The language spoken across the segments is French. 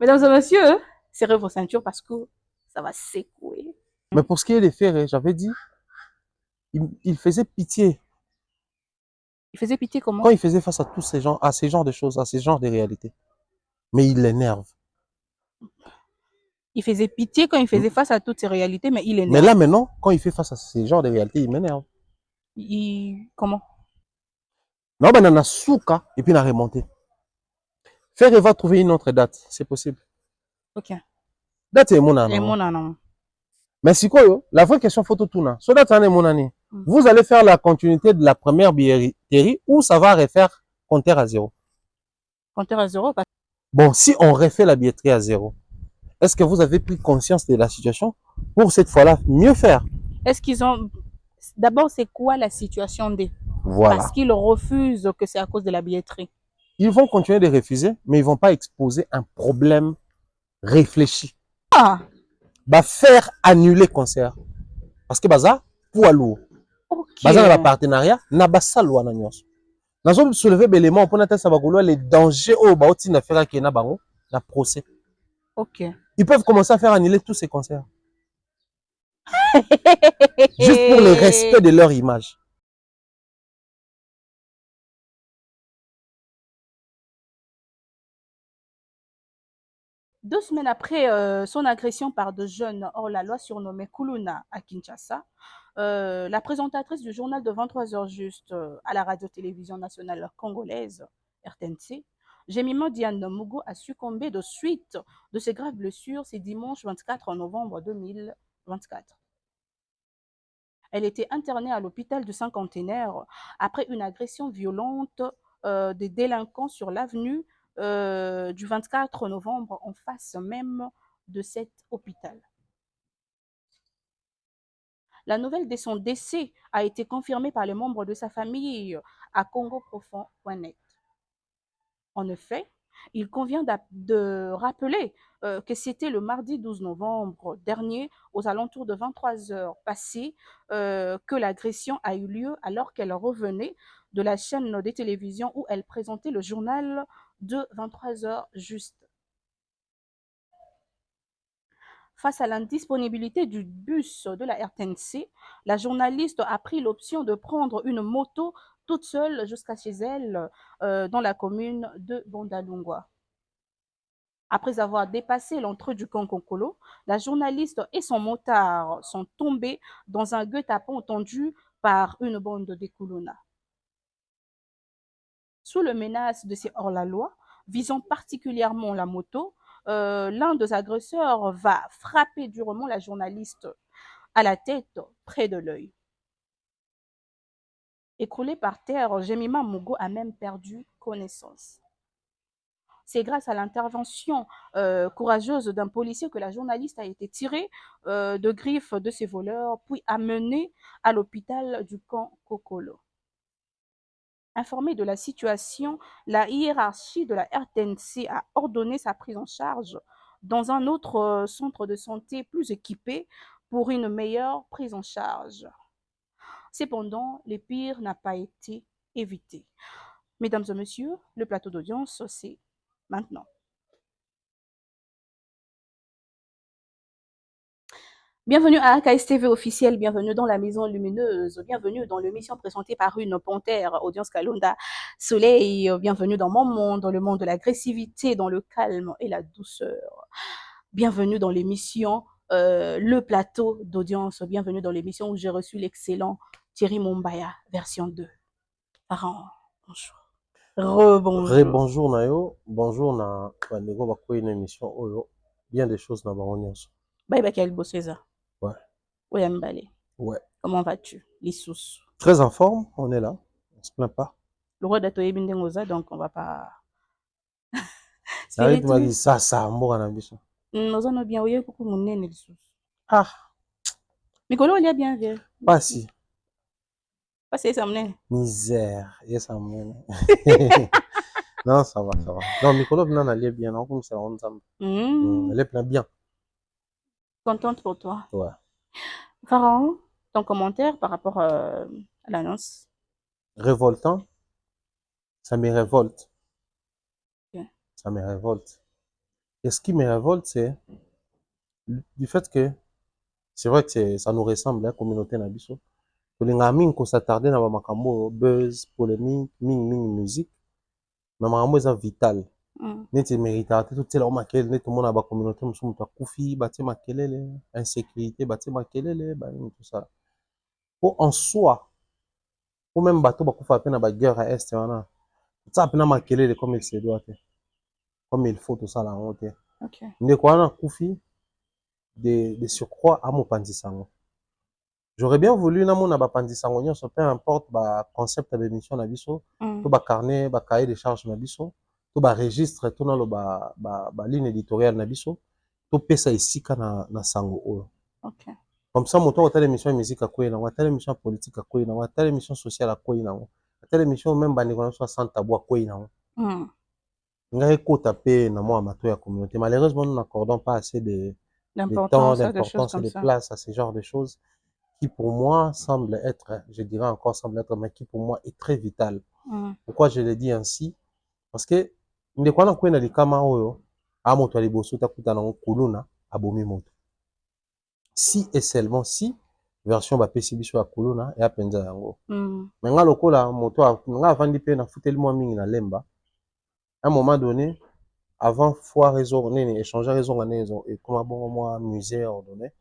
Mesdames et messieurs, serrez vos ceintures parce que ça va secouer. Mais pour ce qui est des faits, j'avais dit, il faisait pitié. Il faisait pitié Quand comment? il faisait face à tous ces gens, à ces genres de choses, à ces genres de réalités. Mais il l'énerve. Il faisait pitié quand il faisait face à toutes ces réalités, mais il Mais énerve. là, maintenant, quand il fait face à ces genres de réalités, il m'énerve. Comment? Non, ben, on a souka, et puis on a remonté. Faire va trouver une autre date, c'est possible. Ok. Date est mon Et année. mon anon. Mais si quoi, la vraie question photo tout na. So date est mon année. Mm. Vous allez faire la continuité de la première billetterie ou ça va refaire compter à zéro. Compteur à zéro. Bon, si on refait la billetterie à zéro, est-ce que vous avez pris conscience de la situation pour cette fois-là mieux faire? Est-ce qu'ils ont... D'abord, c'est quoi la situation des... Parce Voilà. qu'ils refusent que c'est à cause de la billetterie. Ils vont continuer de refuser, mais ils vont pas exposer un problème réfléchi. Ah, Bah, faire annuler concert. Parce que baza, poids lourd. ok. Baza na ba partenariat, na ba salwa na nyonso. Nazo soulever l'élément pour n'atteindre sabakolo les dangers au baoti na faire que na bango, na procès. Ok. Ils peuvent commencer à faire annuler tous ces concerts. Juste pour le respect de leur image. Deux semaines après son agression par deux jeunes hors la loi surnommés Kuluna à Kinshasa, la présentatrice du journal de 23 heures juste à la radio-télévision nationale congolaise, RTNC, Jemima Diane Mugo a succombé de suite de ses graves blessures ce dimanche 24 novembre 2024. Elle était internée à l'hôpital du Cinquantenaire après une agression violente des délinquants sur l'avenue du 24 novembre en face même de cet hôpital. La nouvelle de son décès a été confirmée par les membres de sa famille à congoprofond.net. En effet, il convient de rappeler que c'était le mardi 12 novembre dernier, aux alentours de 23 heures passées, que l'agression a eu lieu alors qu'elle revenait de la chaîne de télévision où elle présentait le journal de 23 heures juste. Face à l'indisponibilité du bus de la RTNC, la journaliste a pris l'option de prendre une moto toute seule jusqu'à chez elle dans la commune de Bondalungwa. Après avoir dépassé l'entrée du Kankokolo, la journaliste et son motard sont tombés dans un guet-apens tendu par une bande de Kuluna. Sous le menace de ces hors-la-loi, visant particulièrement la moto, l'un des agresseurs va frapper durement la journaliste à la tête près de l'œil. Écroulée par terre, Jemima Mugo a même perdu connaissance. C'est grâce à l'intervention courageuse d'un policier que la journaliste a été tirée de griffes de ces voleurs, puis amenée à l'hôpital du camp Kokolo. Informée de la situation, la hiérarchie de la RTNC a ordonné sa prise en charge dans un autre centre de santé plus équipé pour une meilleure prise en charge. Cependant, le pire n'a pas été évité. Mesdames et messieurs, le plateau d'audience, c'est maintenant. Bienvenue à AKSTV officiel, bienvenue dans la Maison Lumineuse, bienvenue dans l'émission présentée par une panthère, Audience Kalonda Soleil, bienvenue dans mon monde, le monde de l'agressivité, dans le calme et la douceur. Bienvenue dans l'émission Le Plateau d'Audience, bienvenue dans l'émission où j'ai reçu l'excellent Thierry Mombaya, version 2. Parents, bonjour. Rebonjour. Bonjour Nayo, bonjour na bandeko bakoyi une émission oyo, bien des choses na bango nyonso. Bye bye quel beau César. Ouais. Oui, Mbale. Ouais. Comment vas-tu? Lissous. Très en forme, on est là, on se plaint pas. Le roi d'Atoye Bindengoza, donc on va pas. Arrête ma Spiritu. ça mboka na biso. Nous en bien, oui, beaucoup mon nez, lissous. Ah, Mikolo, il y a bien vu. pas si. Pas c'est ça, mon Misère, yes amen. Non, ça va, ça va. Non, Mikolo non, elle est bien, non, comme ça on s'en. Elle est plein bien. Contente pour toi. Ouais. Pharaon, ton commentaire par rapport à l'annonce. Révoltant, ça me révolte. Ok. Ça me révolte. Et ce qui me révolte, c'est du fait que c'est vrai que ça nous ressemble, la communauté Nabiso. Tolinga mingi ko s'attarder na ba makambo buzz, polémique, mingi musique, mais makambo eza vital. Neti mérita te tout la makelele neti mona ba communauté musu mutu akufi, batie makelele, insécurité, batie makelele, ba tout ça. Pour en soi, pour même bateau bakufa pe na ba guerre à est wana. Ça pe na makelele comme il se doit te. Comme il faut tout ça la honte. OK. Ndeko wana kufi de surcroît à mopanzisango. J'aurais bien voulu na mona ba panzisango nyonso peu importe ba concept de mission na biso, to ba carnet, ba cahier de charge na biso, to ba registre to na lo ba ligne éditoriale na biso, to pesa esika na sango oyo. OK. Comme ça moto otala émission ya musique akoyi na otala émission politique akoyi na otala émission sociale akoyi na otala émission même bandeko na biso sans tabou akoyi na ngai kota pe na moi mato ya communauté. Malheureusement nous n'accordons pas assez de temps, d'importance et de place à ce genre de choses qui pour moi semble être, je dirais encore semble être, mais qui pour moi est très vital. Pourquoi je le dis ainsi? Parce que ndeko na kwena likama oyo a moto ali boso takuta na kuluna abomi moto. Si et seulement si version ba pesi biso ya kuluna ya penza yango. Mais nga lokola moto nga avandi pe na futeli moi mingi na lemba. À un moment donné, avant fois raison nene échanger raison nene et comment bon moi musée ordonné.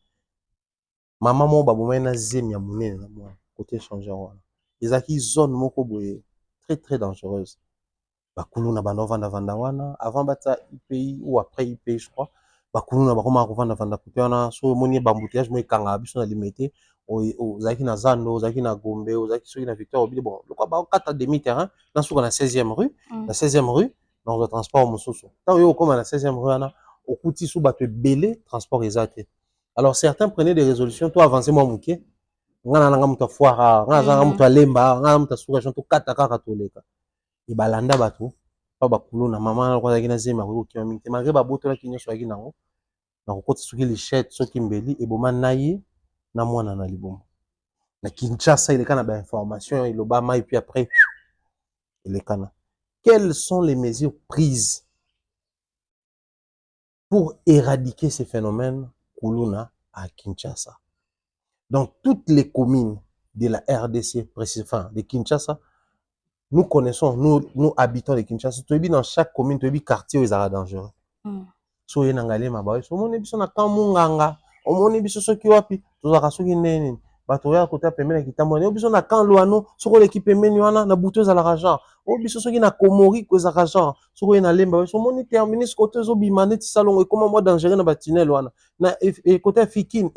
Maman mo baboma na zemi ya munene na moi côté échangeur wana. Ezaki zone moko boye très dangereuse. Bakuluna bana vanda wana avant bata IPI ou après IPI je crois. Bakuluna bakoma kovanda vanda côté wana so moni bambouteillage mo ekanga biso na limité ozaki na Zando, ozaki na Gombe, ozaki soki na Victor Obili bon. Lokwa ba kata demi terrain na suka na 16e rue, na 16e rue dans le transport mosusu. Tant yo koma na 16e rue wana okuti sou bato belé transport ezate. Alors certains prenaient des résolutions to avancer moi muke. Ngana nanga muta foira, ngana nanga muta lemba, ngana muta suka chanto kata kaka toleka. Ibalanda bato pa bakuluna mama kwa zaki na zema ko ki mingi te malgré babotola ki nyonso yaki nango na kokota soki lichette soki mbeli eboma naye na mwana na libomo na Kinshasa il kana ba information il obama et puis après il kana quelles sont les mesures prises pour éradiquer ces phénomènes kuluna à Kinshasa? Donc toutes les communes de la RDC précisément de Kinshasa. Nous connaissons, nous habitons de Kinshasa. Tu es dans chaque commune, tu es quartier où ils sont dangereux. So ye nangale mabaye, so moni biso na kamunganga, o moni biso soki wapi, tozaka soki nene. Bato ya kota pemena kitambo, o biso na kan loano, soko l'équipe meni wana na buto za la rajan. O biso soki na Komori ko za rajan, soko ye na lemba, so moni terminus côté zo bimane ti salon et comment moi dangereux na batinel wana. Na et côté Fikine,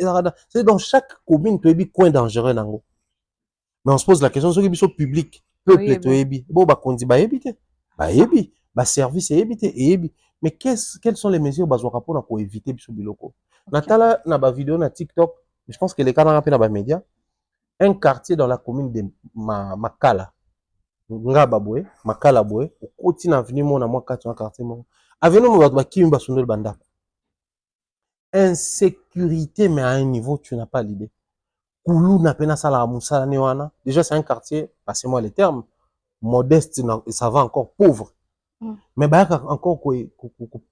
c'est dans chaque commune tu es coin dangereux nango. Mais on se pose la question soki biso public peuple toyebi bo bakonzi bayebi te bayebi ba service yebi te yebi mais quelles sont les mesures bazwaka pona ko éviter biso biloko natala na ba vidéo na TikTok je pense que les canards pe na ba média un quartier dans la commune de Makala ngaba boye Makala boye okoti na avenue mona moi kati na quartier moko avenue mo ba kimi basundel bandako insécurité mais à un niveau tu n'as pas l'idée. Kuluna pena sala musala ne wana déjà c'est un quartier passez-moi les termes modeste et ça va encore pauvre mais bayaka encore ko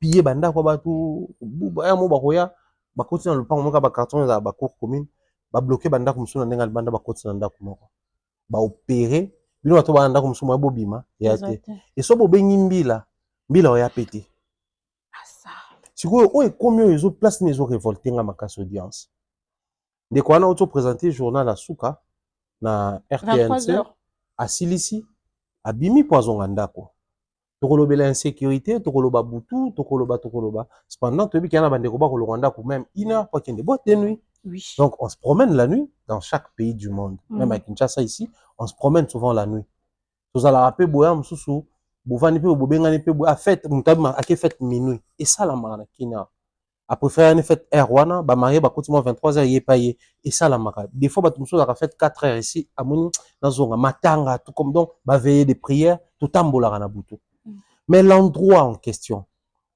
piller banda kwa batu baya mo bakoya bakoti na lupango moka ba carton za ba cour commune ba bloquer banda ko musuna ndenga banda bakoti na ndako moko ba opérer bino bato ba ndako musuma bobima ya te et so bobengi mbila oya pété ça sikoyo o ekomi oyo ezo place ne ezo révolter nga makasi audience. Ndeko wana auto présenter journal à Souka na RTNC à Silisi abimi poison ndako tokolobela insécurité tokoloba butu tokoloba cependant tobi kana bandeko ba kolonga ndako même une heure pas kende boîte de nuit. Donc on se promène la nuit dans chaque pays du monde même à Kinshasa ici on se promène souvent la nuit tozala rapé boya mususu bovani pe bobengani pe boya fête mutabima ake fête minuit et ça la mara kina a préféré une fête Erwana, ba marié ba continuer 23h yé payé et ça la mara. Des fois ba tout ça la fête 4h ici à mon dans zonga matanga tout comme donc ba veiller des prières tout tambola na butu. Mais l'endroit en question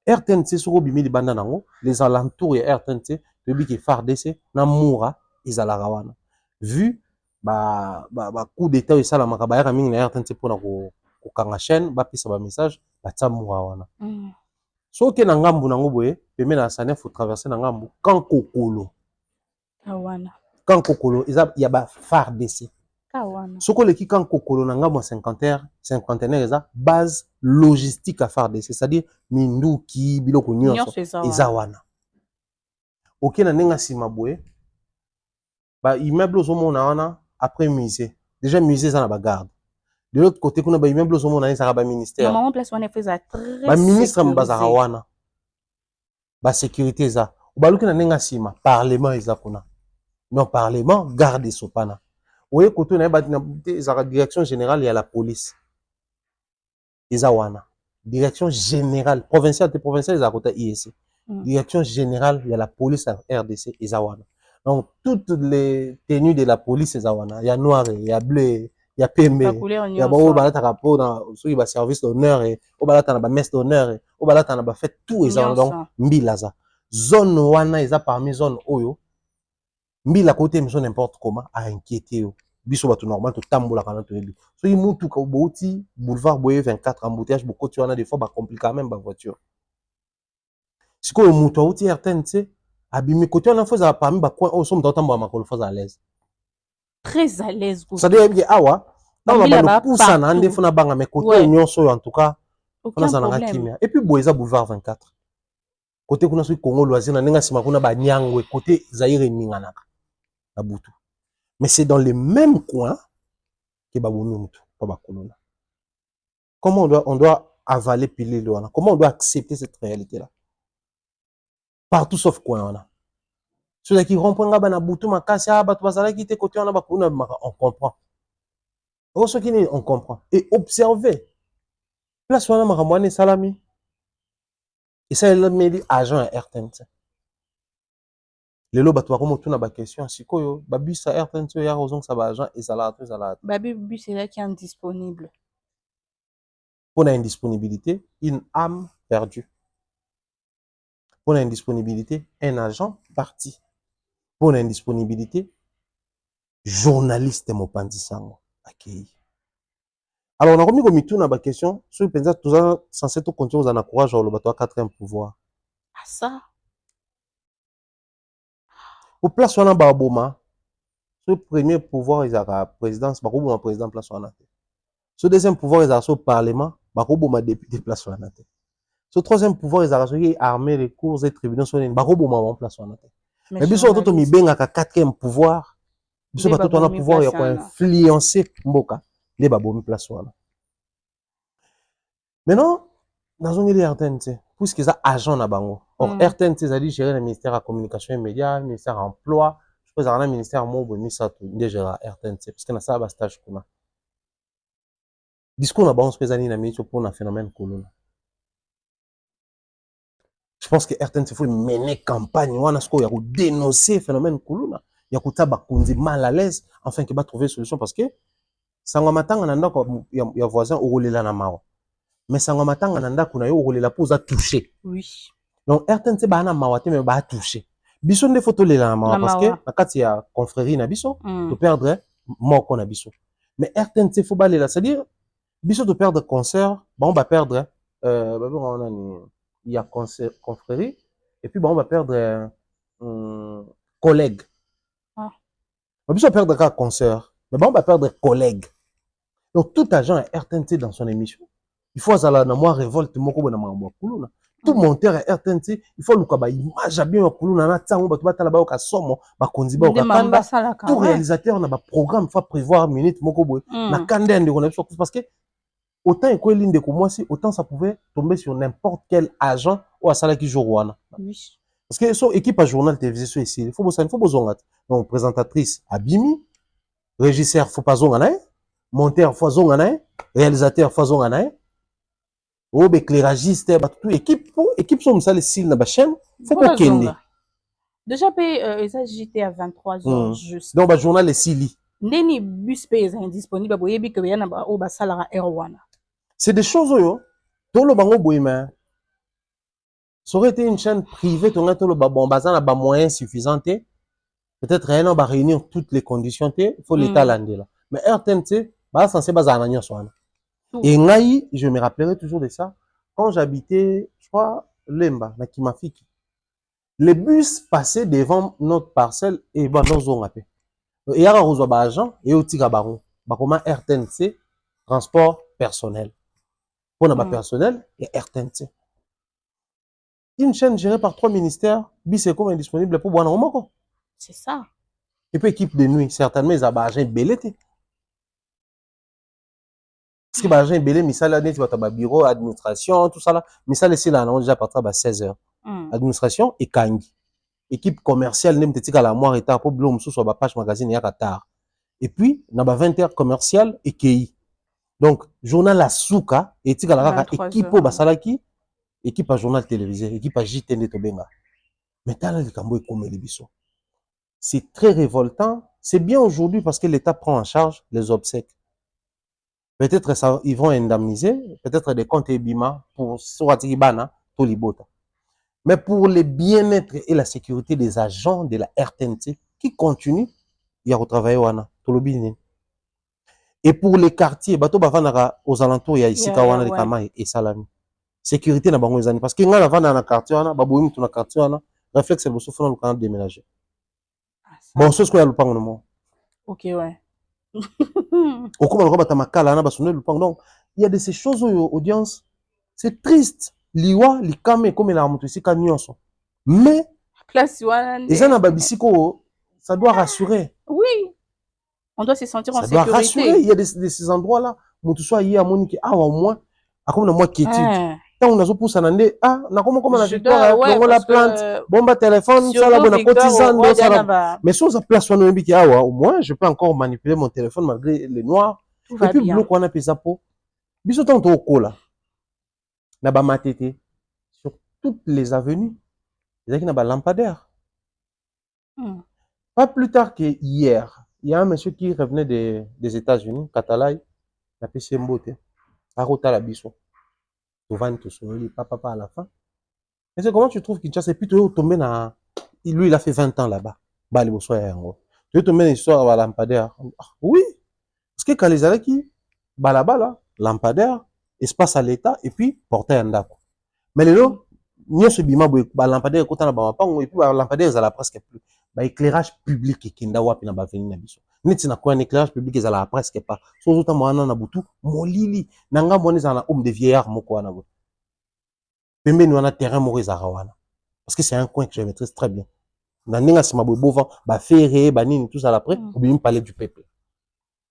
RTNC soko bimi di banda nango les alentours et RTNC le bi ki FARDC na Moura izala wana. Vu ba coup d'état et ça la mara ba ya mingi na RTNC pour na ko kanga chaîne ba pisa ba message ba tsa Moura wana. soki na ngambu nango boye pembe na Sané faut traverser na ngambu quand kokolo Kawana. quand kokolo eza ya ba FARDC Kawana. soko leki quand kokolo na ngambu cinquantenaire eza base logistique à FARDC c'est-à-dire minduki biloko nyonso eza wana oke na ndenge nsima boye ba immeuble ozomona wana après musée déjà musée eza na bagarde de l'autre côté kuna ba immeuble ozomona ezaka ba ministère normalement place wana efeza très ba ministre mbazaka wana ba sécurité eza obaluki na ndenge nsima parlement eza kuna non parlement garde sopana oye koto na ba ezaka direction générale ya la police eza wana direction générale provinciale eza kota IEC direction générale ya la police à RDC eza wana donc toutes les tenues de la police eza wana ya noir ya bleu ya pembe ya ba balataka pona soki ba service d'honneur et o balata na ba messe d'honneur et o balata na ba fête tout eza wana donc mbila za zone wana eza parmi zone oyo mbila côté mission n'importe comment a inquiété yo biso bato normal to tambola kana to yebi soki mutuka bouti boulevard Boye 24 embouteillage beaucoup tu as des fois ba compliquer même ba voiture sikoyo mutu auti RTNC abimi côté on a fait parmi ba coin au somme d'entendre makolo fois à l'aise très à l'aise ça veut dire awa dans ba poussa na ndefo na banga mais côté nyonso en tout cas on a ça kimia et puis Boyeza boulevard 24 côté kuna soki Congo loisir na ndinga sima kuna ba nyangwe côté Zaire ninganaka na butu mais c'est dans les mêmes coins que babomi mutu pas ba kolona comment on doit avaler pile loana comment on doit accepter cette réalité là partout sauf coin wana ceux qui comprennent ba na butu makasi bato bazala ki te côté wana ba kolona on comprend ceux qui on comprend et observer place wana makamwane salami et ça le medi agent à RTNC lelo bato bakomo tuna ba question sikoyo babisa RTNC ya raison ça ba agent et ça la babi bus est là qui est indisponible pour la indisponibilité une âme perdue pour la indisponibilité un agent parti pour la indisponibilité journaliste mopandi sango akei alors on a remis comme tout na ba question sur penza tout ça censé tout continuer aux courage le bato 4e pouvoir ah ça au place wana ba boma ce premier pouvoir ils a présidence ba ko boma président place wana ce deuxième pouvoir ils a au parlement ba ko boma député place wana ce troisième pouvoir ils a rassuré armée les cours et tribunaux sur ba ko boma en place wana mais biso toto mi benga ka 4e pouvoir biso bato wana pouvoir ya ko influencer mboka les ba bomi place wana maintenant dans une RTNC puisque ça agent na bango or RTNC ça dit gérer le ministère de la communication et médias ministère de l'emploi je pense un ministère mobo ministère déjà RTNC parce que na ça ba stage kuna discours na bango spécialement na ministre pour un phénomène colonna je pense que RTNC faut mener campagne wana ce ya ko dénoncer phénomène colonna ya ko taba kunzi mal à l'aise afin que ba trouver solution parce que sangwa matanga na ndako ya voisin okolela na mawa mais sangwa matanga na ndako na yo okolela po za toucher oui donc RTNC ba na mawa te mais ba toucher biso nde photo lela na mawa parce que na kati ya confrérie na biso to perdre moko na biso mais RTNC faut ba lela c'est-à-dire biso to perdre concert on va perdre il y a concert confrérie et puis on va perdre collègue biso perdre ka concert mais on va perdre collègue donc tout agent à RTNC dans son émission il faut azala na moi révolte moko bona mambo kuluna tout monteur à RTNC il faut luka ba image bien kuluna na tsango bato batala ba ka somo ba konzi ba ka kanda tout réalisateur na ba programme faut prévoir minute moko boy na kanda ndeko na biso parce que autant et quoi l'inde comme moi si autant ça pouvait tomber sur n'importe quel agent ou à sala qui joue wana parce que so équipe à journal télévisé ici il faut besoin donc présentatrice Abimi régisseur faut pas zonga monteur faut zonga réalisateur faut zonga ou éclairagiste tout équipe sont ça les styles na ba chaîne faut pas kende déjà ils agitaient à 23h juste donc ba journal les sili ndeni bus pe est indisponible boyebi que yana ba o ba salara erwana c'est des choses yo to lo bango boyema ça aurait été une chaîne privée to ngato lo ba bon bazana na ba moyens suffisants peut-être rien va réunir toutes les conditions il faut l'état landela mais RTNC ba censé bazana nyonso wana et ngai je me rappellerai toujours de ça quand j'habitais je crois Lemba, na Kimafiki. Les bus passaient devant notre parcelle et bah dans zone après. Il y a un agent et au tika baron. Bah comment RTNC transport personnel. Pour n'a personnel et RTNC. Une chaîne gérée par 3 ministères, bis est comme indisponible pour boire un. C'est ça. Et puis équipe de nuit, certainement ils ont agent belé. Parce que l'agent belé, misal là, tu vas bureau, administration, tout ça là. Misal ici là, on a déjà parti à 16h. Administration et Kangi. Équipe commerciale, nem te tika la moire et tard pour blom sous sur page magazine et tard. Et puis, on a 20h commercial et KI. Donc, journal la souka et tika la équipe au basalaki, équipe à journal télévisé, équipe à JTN Tobenga. Mais t'as là, les cambo et comme les bisous. C'est très révoltant. C'est bien aujourd'hui parce que l'État prend en charge les obsèques. Peut-être ça, ils vont indemniser, peut-être des comptes EBIMA pour Soratigibana, Tolibota. Mais pour le bien-être et la sécurité des agents de la RTNC qui continuent, il y a retravaillé wana, Tolobini. Et pour les quartiers, bato bavanara aux alentours, il y a ici Kawana, les Kama et Salami. Sécurité na bango ezani parce que nga lavana na quartier wana, baboyi mutu na quartier wana, réflexe le bosso fona lukana déménager. Bon, ce qu'on a lupango no mo. OK, ouais. Okuma lokaba tamakala na basonne lupango. Donc, il y a de ces choses aux audience, c'est triste. Liwa, likame comme la mutu ici ka nyonso. Mais place wana les gens babisiko, ça doit rassurer. Oui. On doit se sentir en sécurité. Ça doit rassurer. Il y a de ces endroits là, mutu soit yi amoni ki awa au moins, akoma na moi quiétude. Tant on a poussé nande na comment la victoire on la plante bomba téléphone ça la bonne cotisane mais si on a place on biki awa au moins je peux encore manipuler mon téléphone malgré les noirs et puis bloc on a pesa po biso tant to kola na ba matete sur toutes les avenues il y a ba lampadaire. Pas plus tard que hier il y a un monsieur qui revenait des États-Unis Katalai na pesi mbote a rota la biso souvent tout seul papa à la fin. Mais c'est comment tu trouves Kinshasa? Et puis tu es tombé dans. Lui, il a fait 20 ans là-bas. Bali Bosoya Yango. Tu es tombé dans l'histoire à lampadaire. Oui. Parce que quand les gens qui. Balabala, lampadaire, espace à l'État, et puis portail en dako. Mais les lots, n'y ce bima, lampadaire, quand on a et puis lampadaire, ça la presque plus. Éclairage public, et kinda wapi na baveni na biso. Net na quoi un éclairage public, ça la presque pas. Sans autant moi, na butu, molili, nanga moni, ça na homme de vieillard, moko na. Pembe nous on a terrain Maurice Arawana. Parce que c'est un coin que je maîtrise très bien. Dans Ninga Simaboubovan, Ferré, Banini, tout ça après, on peut parler du peuple.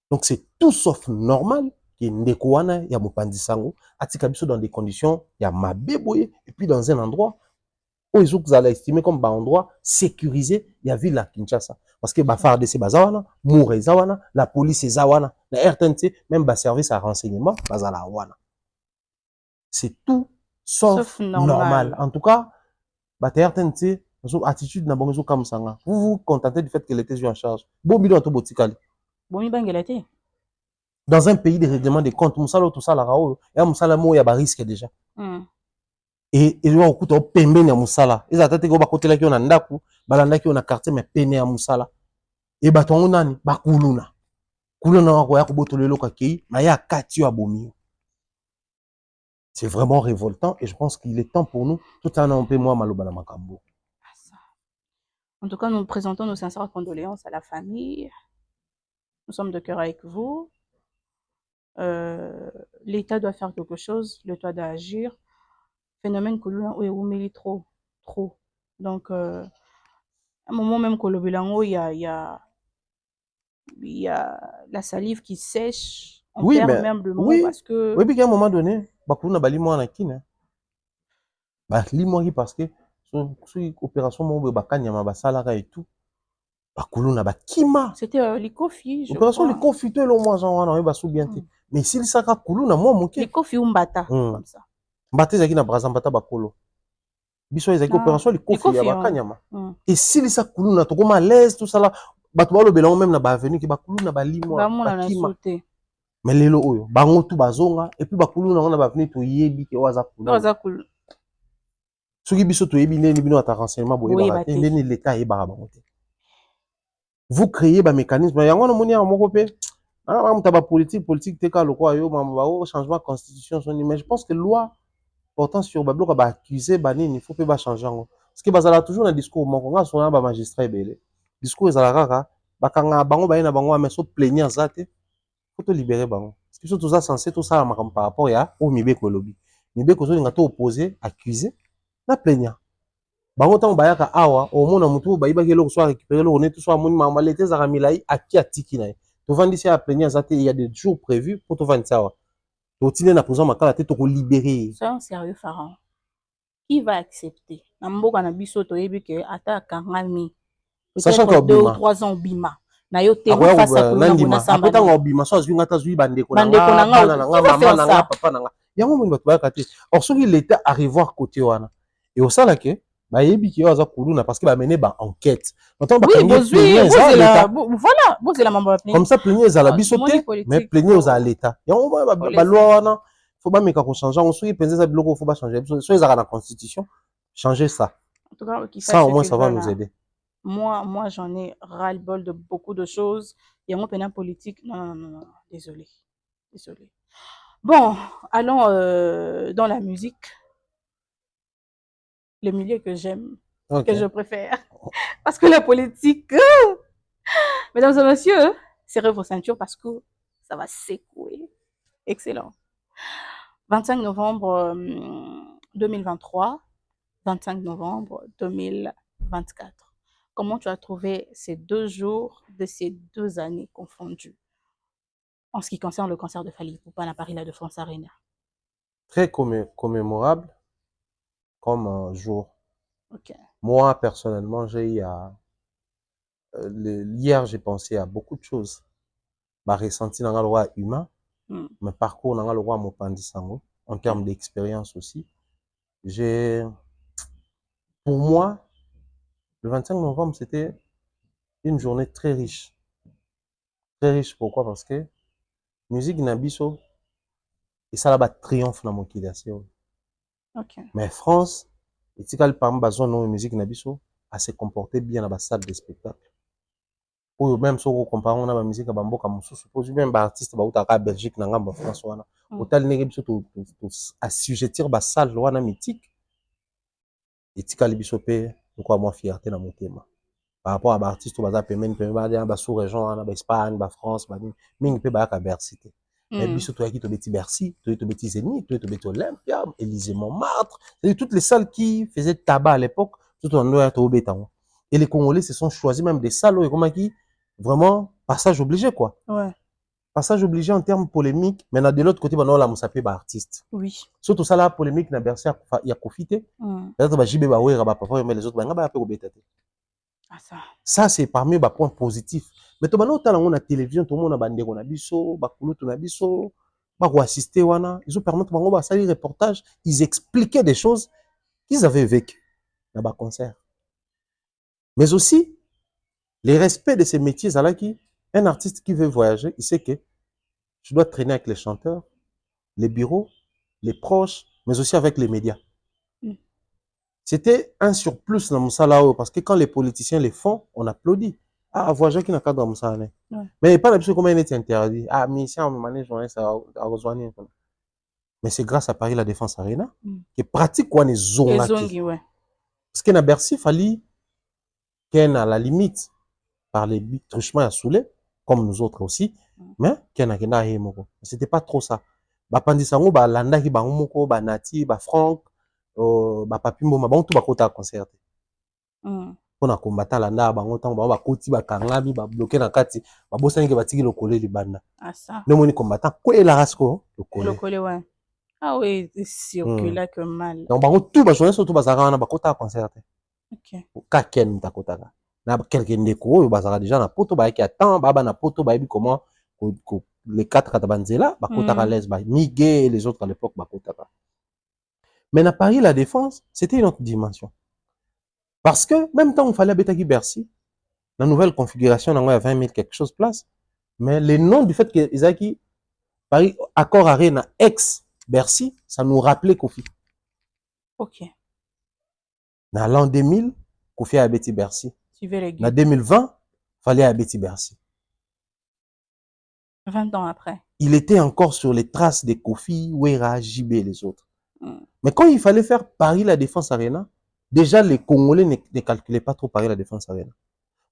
Donc c'est tout sauf normal qu'il y ait Ndekouana, il y a Mopandisango, Atikabiso dans des conditions, il y a Mabéboué, et puis dans un endroit où ils allaient estimer comme un endroit sécurisé, il y a ville à Kinshasa. Parce que FARDC c'est Bazawana, Mouré Zawana, la police est Zawana, la RTNC, même le service à renseignement, Bazala Wana. C'est tout sauf normal. En tout cas, RTNC, attitude n'a pas comme ça. Vous vous contentez du fait qu'elle était en charge. Dans un pays de règlement des comptes, Moussalo tout ça la rao, et Moussala mo ya ba risque déjà. Et ils ont coûté pembe na Moussala. Ils attendent que ba côté là qui on a ndaku, balanda qui on a quartier mais peine à Moussala. Et batongo nani ba kuluna. Kuluna wa ya ko botolelo ka kei, na ya kati ya bomi. C'est vraiment révoltant et je pense qu'il est temps pour nous, tout un peu moins malobana makambo. En tout cas, nous présentons nos sincères condoléances à la famille. Nous sommes de cœur avec vous. L'État doit faire quelque chose, l'État doit agir. Phénomène que l'on est trop. Donc, à un moment même que il y a la salive qui sèche. On perd même le mot parce que. Oui, puis à un moment donné, bakuna bali mo na kine. Limoi parce que sur opération mo bakanyama basalaka et tout. Bakuluna bakima. C'était l'Ikofi. Opération l'Ikofi tout le mois en wana ba sou bien te. Mais s'il saka kuluna mo moké. L'Ikofi umbata comme ça. Mbata zaki na brazambata bakolo. Biso ezaki opération l'Ikofi ya bakanyama. Et s'il saka kuluna to comme à l'aise tout ça là, bato ba lobela même na ba avenue ki bakuluna balimwa bakima. Mais lelo oyo bango tout bazonga et puis bakuluna on a ba venir to yebi ke waza kuluna. Soki biso to yebi ndeni bino ata renseignement boye ba ndeni l'état e ba bangote. Vous créez un mécanisme. Il y a un politique, te ka loko ayo, changement de constitution. Mais je pense que loi, portant sur babloka ba accuser banini il faut pas ba changer ngo parce que bazala toujours un discours moko nga sona ba magistrat belé discours ezala kaka bakanga bango ba na bango mais so plaignant zate faut te libérer bango parce que tout ça censé tout ça makam par rapport ya au mibeko lobby mibeko zo linga to opposer accuser na plaignant bango tango bayaka awa omona mutu ba ibaki eloko so récupérer le honnête so amoni mama lete za milai aki atiki na to vandisi ya plaignant zate il y a des jours prévus pour to vandisi awa to tine na prison makala te to ko libérer. Soyons sérieux Pharaon. Qui va accepter? Na mboka na biso to yebi ke ata kangami. Sachant que 2 ou 3 ans bima. Na yo te face à Nandima. Après tant obima so azwi ngata zwi bandeko na nga bana na nga mama na nga papa na nga. Yango moni bato bayaka te. Or soki l'état arrive voir côté wana. Et au sala ke ba yebi ki yo aza kuluna parce que ba mener ba enquête. Maintenant ba kanye voilà, vous la mambo ya comme ça plaignez za la biso te mais plaignez aux à l'état. Yango ba loi wana faut pas meka ko changer on soki penser ça biloko faut pas changer. So ezaka na constitution changer ça. En tout cas, ça au moins ça va nous aider. Moi j'en ai ras-le-bol de beaucoup de choses. Il y a mon pénal politique. Non. Désolé. Bon, allons dans la musique. Le milieu que j'aime, que je préfère. Parce que la politique, mesdames et messieurs, serrez vos ceintures parce que ça va secouer. Excellent. 25 novembre 2023, 25 novembre 2024. Comment tu as trouvé ces 2 jours de ces 2 années confondues en ce qui concerne le concert de Fally Ipupa à Paris La Défense Arena? Très commémorable comme jour. Okay. Moi, personnellement, hier, j'ai pensé à beaucoup de choses. Ma ressenti dans le roi humain, mon parcours dans le roi Mopandisango, en termes d'expérience aussi. Pour moi, le 25 novembre, c'était une journée très riche. Très riche, pourquoi? Parce que musique Nabiso, et ça là-bas triomphe dans mon kidation. Okay. Mais France, et si elle parle de musique Nabiso, à se comporter bien dans la salle de spectacle. Ou même si on compare la musique à Bamboka Moussou, suppose même artiste à Belgique, en France, autant les biso assujettir la salle loana mythique. Et si elle biso pe, pourquoi moi fierté dans mon thème. Par rapport à l'artiste, on va même sous-région, Espagne, France, mais peut pas à Bercy. Mais biso toi qui te bêtis Bercy, tu te bêtis Zénith, tu te bêtis Olympia, Élysée Montmartre, c'est toutes les salles qui faisaient tabac à l'époque, tout en noir au béton. Et les Congolais se sont choisis même des salles où qui vraiment passage obligé quoi. Ouais. Passage obligé en termes polémiques, mais de l'autre côté on a la moussapé ba artiste. Oui. Surtout ça là polémique na Bercy il y a profité. Peut-être ba JB ba ouais ba papa mais les autres ba ngaba pe obétaté. Ah ça. Ça c'est parmi les points positifs. Mais tout maintenant on a télévision tout le monde a bandé on a biso, ba kulutu na biso, ba ko assister wana, ils ont permis bango ba sali reportage, ils expliquaient des choses qu'ils avaient vécu dans ba concert. Mais aussi les respects de ces métiers, un artiste qui veut voyager, il sait que je dois traîner avec les chanteurs, les bureaux, les proches, mais aussi avec les médias. C'était un surplus dans Moussala parce que quand les politiciens les font, on applaudit. Ah, voyager qui n'a pas dans Moussala. Mais pas l'habitude comment il est interdit. Ah, mais ici, on me manage, ça a rejoigné. Mais c'est grâce à Paris La Défense Arena qui pratique quoi les zones. Parce que na Bercy, il fallait qu'elle à la limite par les truchements à Soulé, comme nous autres aussi, mais c'était pas trop ça. Pandisango, Landa, Moko, Nati, Franck, Papi Mboma, tout ba kota concert. On a combattu Landa, Bangotan, Koti, Kangabi, bloqué dans Kati, Bosani, Batigi, le collé, les bandes. Ah ça. Nous, on est combattant, quoi est la rasco? Le collé, ouais. Ah oui, c'est circulaire que mal. Donc, tout, journée, surtout, Bazarana, Bakota concert. Ok. Kaken, Takotaka. Na quelqu'un ndeko oyo bazaka déjà na poto ba ki attend baba na poto ba bi comment les 4 katabanzela ba kotaka l'aise ba Miguel et les autres à l'époque ba kotaka. Mais na Paris La Défense, c'était une autre dimension. Parce que même temps il fallait Betaki Bercy, la nouvelle configuration il y a 20 000 quelque chose place, mais le nom du fait que Isaki Paris Accor Arena ex Bercy, ça nous rappelait Kofi. OK. Dans l'an 2000, Kofi a Betty Bercy. En 2020, fallait à Betty Bercy. 20 ans après. Il était encore sur les traces de Kofi, Wera, JB et les autres. Mais quand il fallait faire Paris La Défense Arena, déjà les Congolais ne calculaient pas trop Paris La Défense Arena.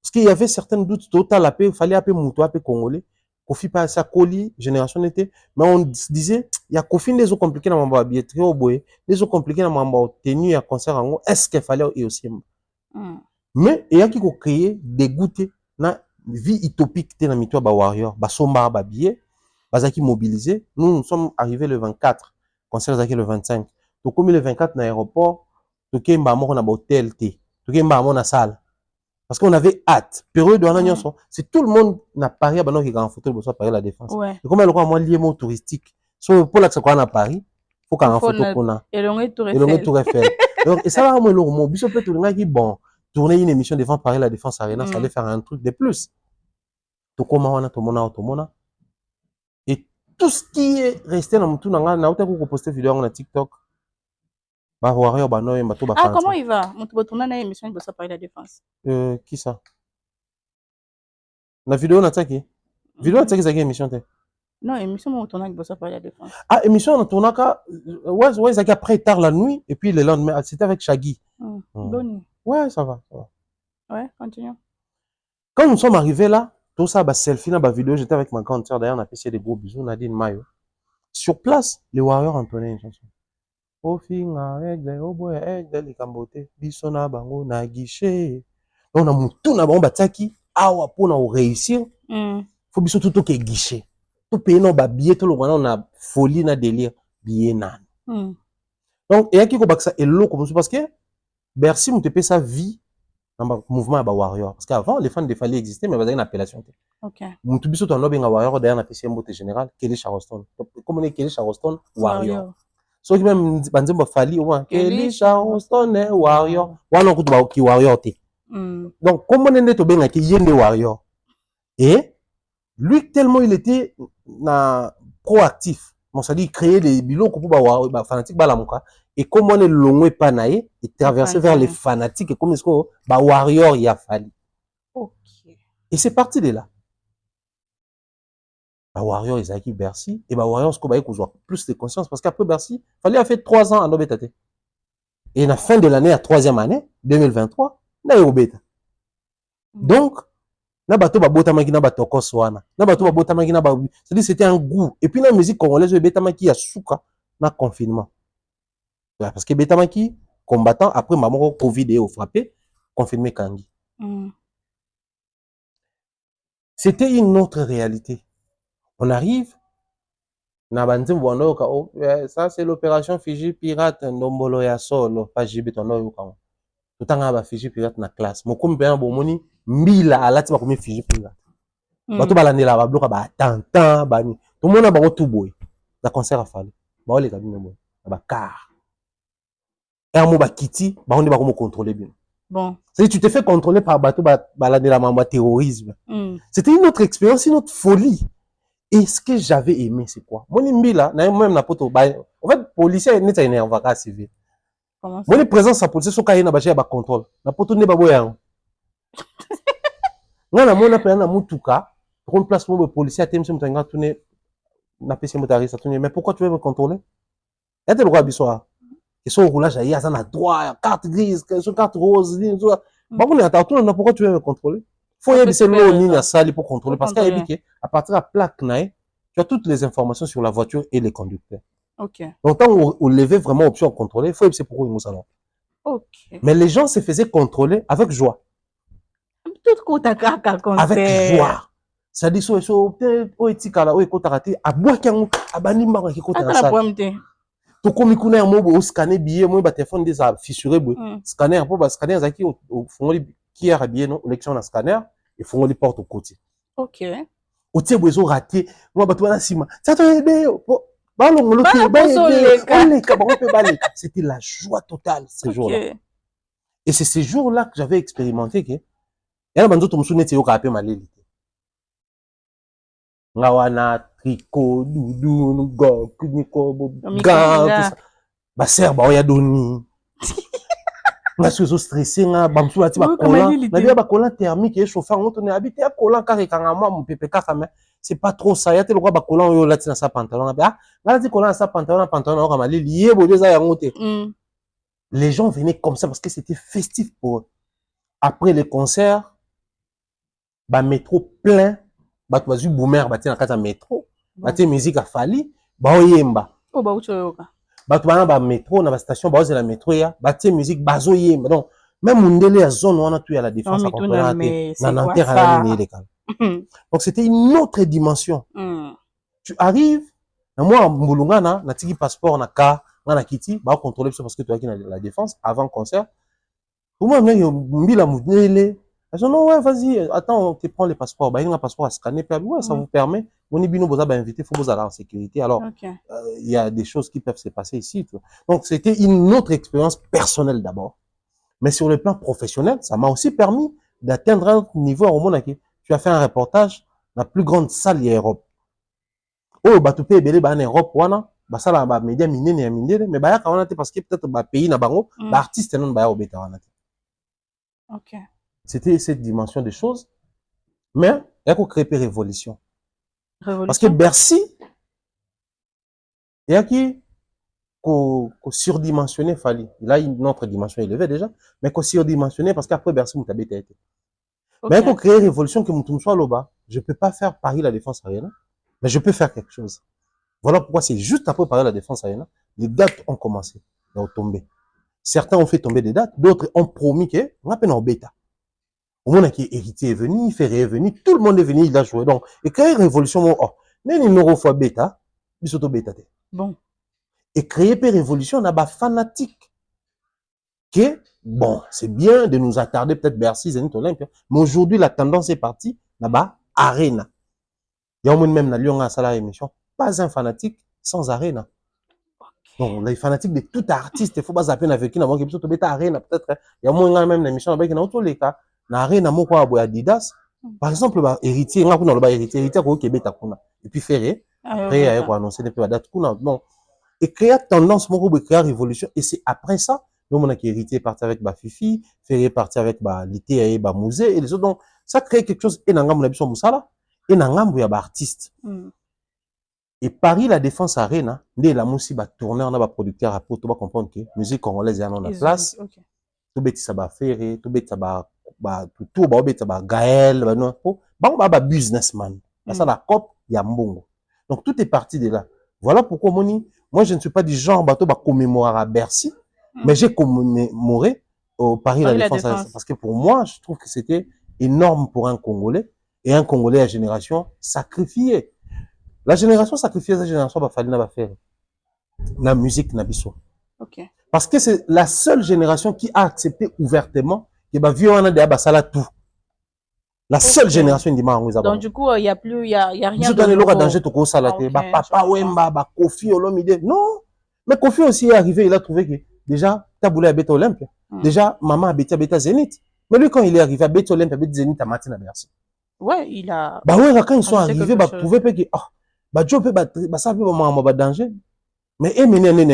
Parce qu'il y avait certains doutes total, il fallait appeler Mouto, appeler Congolais. Kofi pas sa coli, génération était. Mais on disait, il y a Kofi des autres compliqués dans ma billetterie au boé, des autres compliqués dans ma tenue à concert en est-ce qu'il fallait aussi. Mais il y a qui créé des goûter na vie utopique dans mitoa ba warrior, ba somba ba billet, bazaki mobilisé. Nous sommes arrivés le 24, concert zaki le 25. Donc comme le 24 dans l'aéroport, to kemba mo na hôtel té, to kemba mo na salle. Parce qu'on avait hâte. Période de l'année, c'est tout le monde n'a Paris, bah non, qui est en photo, pour Paris La Défense. Ouais. Et comme elle a moins lié mot touristique, so pour là que ça qu'on a Paris, faut qu'on a en photo qu'on a. Et l'on est Tour Eiffel. Donc et ça va moi le mot, biso peut tout le monde qui bon, tourner une émission devant Paris La Défense Arena, ça allait faire un truc de plus. Tout comment on a tout mona. Et tout ce qui est resté dans tout na autant qu'on poster vidéo sur TikTok. Ah, comment il va? Mon tourner na émission de Paris La Défense. Qui ça? La vidéo na qui? Vidéo na qui émission te? Non, émission mon tourner avec Paris La Défense. Ah, émission on tourna ouais, ça après tard la nuit et puis le lendemain c'était avec Shaggy. Bonne nuit. Ouais, ça va. Ouais, continue. Quand nous sommes arrivés là, tout ça, selfie, la vidéo, j'étais avec ma grande sœur, d'ailleurs, on a fait des gros bisous, Nadine Mayo. Sur place, les Warriors entonnaient une chanson. Au finga, au boy, les cambotés, bisona bango, na guichet. On a moutou, na bango, bataki, awa, pour nous réussir. Faut biso tout que guichet. Tout payer nos billets, tout le monde, on a folie, na délire, billet nan. Donc, et à qui qu'on ça est l'eau comme ça, parce que, Bercy, on te paye sa vie. Dans le mouvement à Warrior. Parce qu'avant, les fans de Fali existaient, mais il y avait une appellation. Ok. Mon tout bisou, ton lobbying à Warrior, d'ailleurs, on a fait un mot général, Kelly Charleston. Comme on est Kelly Charleston, Warrior. Sauf que même, Banzimbo Fali, au moins, Kelly Charleston, Warrior. Ou alors, on a Warrior. Donc, comme on est au bien, il y a des Warrior. Et, lui, tellement il était proactif. Bon, ça dit créer des bilots pour les fanatiques balamuka. Et comme on est long et panaï, et traverser vers les fanatiques, et comme est-ce que bah warrior il a fallu. Ok. Et c'est parti de là. Bah warrior ils a acquis Bercy et bah warrior ce qu'on va avoir plus de conscience parce qu'après Bercy, fallait a fait 3 ans à Nobétate. Et à la fin de l'année, à 3e année, 2023, na Obeta. Donc na bato ba botamaki na bato koswana na bato ba botamaki na ba c'est-à-dire c'était un goût et puis la musique congolaise betamaki ya suka na confinement parce que betamaki combattant après maman Covid et au frappé confiné Kangi. C'était une autre réalité. On arrive na banzim bono ça c'est l'opération Fiji pirate ndombolo ya solo pas jibitono yo quand tout anga ba Fiji pirate na classe mokomi pe na bomoni mbila alati ba komi Fiji pirate bato balandela ba bloka ba tantan bani tout monde ba tout boy na concert a fallu ba ole kabine boy ba car et mo ba kiti ba on ba ko contrôler bien. Bon, c'est tu te fais contrôler par bato balandela mamba terrorisme. C'était une autre expérience, une autre folie. Et ce que j'avais aimé c'est quoi? Mon mbila na même na poto ba en fait policier n'est pas énervé ka civil. Mon présence à police so ka na ba ba contrôle na poto ne ba boya. Ngana mona pe na mutuka prendre place pour le policier à temse mutanga tourner na PC motariste tourner mais pourquoi tu veux me contrôler? Et tu le quoi bisoa et son roulage aïe ça na droit carte grise carte rose ba on attend tout pourquoi tu veux me contrôler? Faut y aller c'est l'eau ni na salle pour contrôler parce qu'à ébiquer à partir de la plaque naï tu as toutes les informations sur la voiture et les conducteurs. OK. Donc tant on levait vraiment option contrôler, faut c'est pourquoi ils nous allons. OK. Mais les gens se faisaient contrôler avec joie. Tout côté avec joie. Ça dit so peut-être o etika la o ekotarate abwaki yango abani maka ki kota na salle. To komi kuna ya mobo o scanner billet mo ba téléphone des a fissuré boy. Scanner pour ba scanner zaki au fongoli qui a billet non élection na scanner et fongoli porte au côté. OK. O tie bozo raté moi ba to na sima. Ça to aider balongolo te ba c'était la joie totale ce jour-là. Et c'est ce jour-là que j'avais expérimenté que yana banzoto musu neti yoka ape maleli te ngawana tricot doudou go kuniko gant ba serba oya doni ngasu zo stressé nga bamsu ati ba kola na bia ba kola thermique et chauffant on tourner habiter kola kare kanga moi mon pepe kaka mais c'est pas trop ça. Il y a tel quoi, bah, collant, yo, là, tu sa pantalon. Ah, là, tu collant sa pantalon, comme elle lié, les gens venaient comme ça parce que c'était festif pour eux. Après les concerts, bah, métro plein, bah, tu vas vu boomer, bah, tu dans le métro, bah, tu musique a fallu, bah, oyemba. Oh, bah, uchoyoka. Bah, tu vas dans le métro, dans la station, bah, la métro, ya, bah, tu musique, bah, oyemba. Donc, même Mundele à zone, on a tout à la défense, à comprendre, donc, c'était une autre dimension. Tu arrives, moi, Mbulungana, na tiki passeport, na ka, na kiti, bah, contrôler parce que tu as qui la défense, avant concert. Pour moi, il y a Mbila Mundele. Ils disent non, ouais, vas-y, attends, on te prend les passeports. Bah, il y a un passeport à scanner, puis ouais, ça vous permet. On est bino, vous avez invité, il faut vous aller en sécurité. Alors, il y a des choses qui peuvent se passer ici. Donc, c'était une autre expérience personnelle d'abord. Mais sur le plan professionnel, ça m'a aussi permis d'atteindre un niveau au monde qui tu as fait un reportage dans la plus grande salle de l'Europe. Oh, bah, tu peux ébeler, bah, en Europe, wana, bah, ça, là, bah, média minene, ya minene, mais bah, y'a parce que peut-être, bah, pays, na bango, bah, artiste, non, bah, au bêta, wana. Ok. C'était cette dimension des choses. Mais, il y a qu'à créer une révolution. Parce que Révolution. Bercy, il y a qui, qu'on surdimensionné, fallait. Il a une autre dimension élevée déjà, mais qu'on surdimensionné parce qu'après Bercy, m'a été. Mais il y a qu'à créer une révolution que moutoum soit là-bas. Je peux pas faire Paris la Défense Arena, mais je peux faire quelque chose. Voilà pourquoi c'est juste après Paris la Défense Arena, les dates ont commencé à tomber. Certains ont fait tomber des dates, d'autres ont promis que, on appelle en bêta. Au moment où héritier est venu, Ferré est venu, tout le monde est venu, il a joué. Donc, et créer une révolution, oh, n'est numéro fois bêta, bisoto bêta. Bon. Et créer une révolution, on a des fanatiques. Que, bon, c'est bien de nous attarder, peut-être Bercy, Zénith Olympique, mais aujourd'hui, la tendance est partie, là-bas, Arena. Il y a au moins même dans Lyon, à la émission, pas un fanatique sans Arena. Donc, les fanatiques de tout artiste, il faut pas zapper avec qui, n'avons pas bêta Arena, peut-être, il y a moins même l'émission, là-bas, qui dans tous les cas, na Arena, mon quoi, Adidas. Par exemple, bah, héritier, on a dans le bas héritier au Québec, et puis Ferré, après, il y a quoi annoncer depuis la date, non. Et créer tendance, mon groupe, créer révolution, et c'est après ça, donc, on a qui héritier parti avec bah, Fifi, Ferré parti avec bah, Lité et bah, Musée, et les autres. Donc, ça crée quelque chose, et n'angam, on a besoin de ça, et n'angam, il y a bah, artiste. Et Paris, la Défense Arena, dès la moussi, bah, tourner, on a bah, producteur à pour, tu vas comprendre que musique congolaise, il y a la place. Tout bête, ça va Ferré, tout bête, ça va, bah, tout, bah, bête, ça va Gaël, bah, non, bah, businessman. Ça, la COP, il y a Mbongo. Donc, tout est parti de là. Voilà pourquoi, moi, je ne suis pas du genre, bateau, bah, commémorer à Bercy, mais j'ai commémoré au Paris, la Défense. Parce que pour moi, je trouve que c'était énorme pour un Congolais, et un Congolais à génération sacrifiée. La génération sacrifiée, la génération, bah, fallait pas faire. La musique, n'abisso. Parce que c'est la seule génération qui a accepté ouvertement que bah, vieux, on a des basala tout. La seule génération qui m'a envoyé. Donc, du coup, il y a plus, il y a rien de nouveau. Danger, tout ça, là, bah, papa, Wemba, bah, Kofi, Olomide. Non. Mais Kofi aussi est arrivé, il a trouvé que, déjà, Taboula habite Olympe. Déjà, maman habite Zénith. Mais lui, quand il est arrivé à Bête Olympe, habite Zénith à Martin à Bercy. Ouais, il a. Bah, ouais, quand ils sont arrivés, bah, pouvait pas que, ah, bah, Joe peut, bah, ça peut, bah, danger. Mais,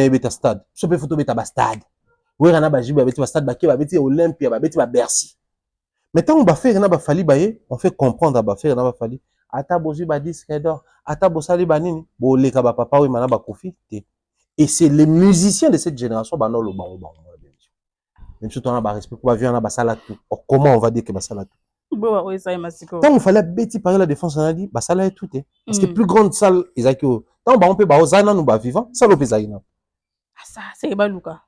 beta stade. Ce peut photo beta stade. Oui, on a bah, jibe, beta stade, bah, qui va beta Olympia, bah, beta Bercy. Mais tant qu'on va faire, on a fallu, bah, on fait comprendre, bah, faire, on a fallu. Ata bozu, bah, disque d'or. Ata bosali, bah, nini. Bo, les bah, papa, oui, mana, bah, Kofi. Et c'est les musiciens de cette génération, bah, non, le bon. Même si on a, bah, respect, pour bah, on a, bah, ça là tout. Or, comment on va dire que, bah, ça là tout? Bon, oui, ça y est, tant il fallait bêti par la défense, on a dit, bah, ça là est tout, parce que plus grande salle, ils ont que, tant, bah, on peut, bah, aux aïna, nous, bah, vivant, ça l'opé zaïna. Ah, ça, c'est Balouka.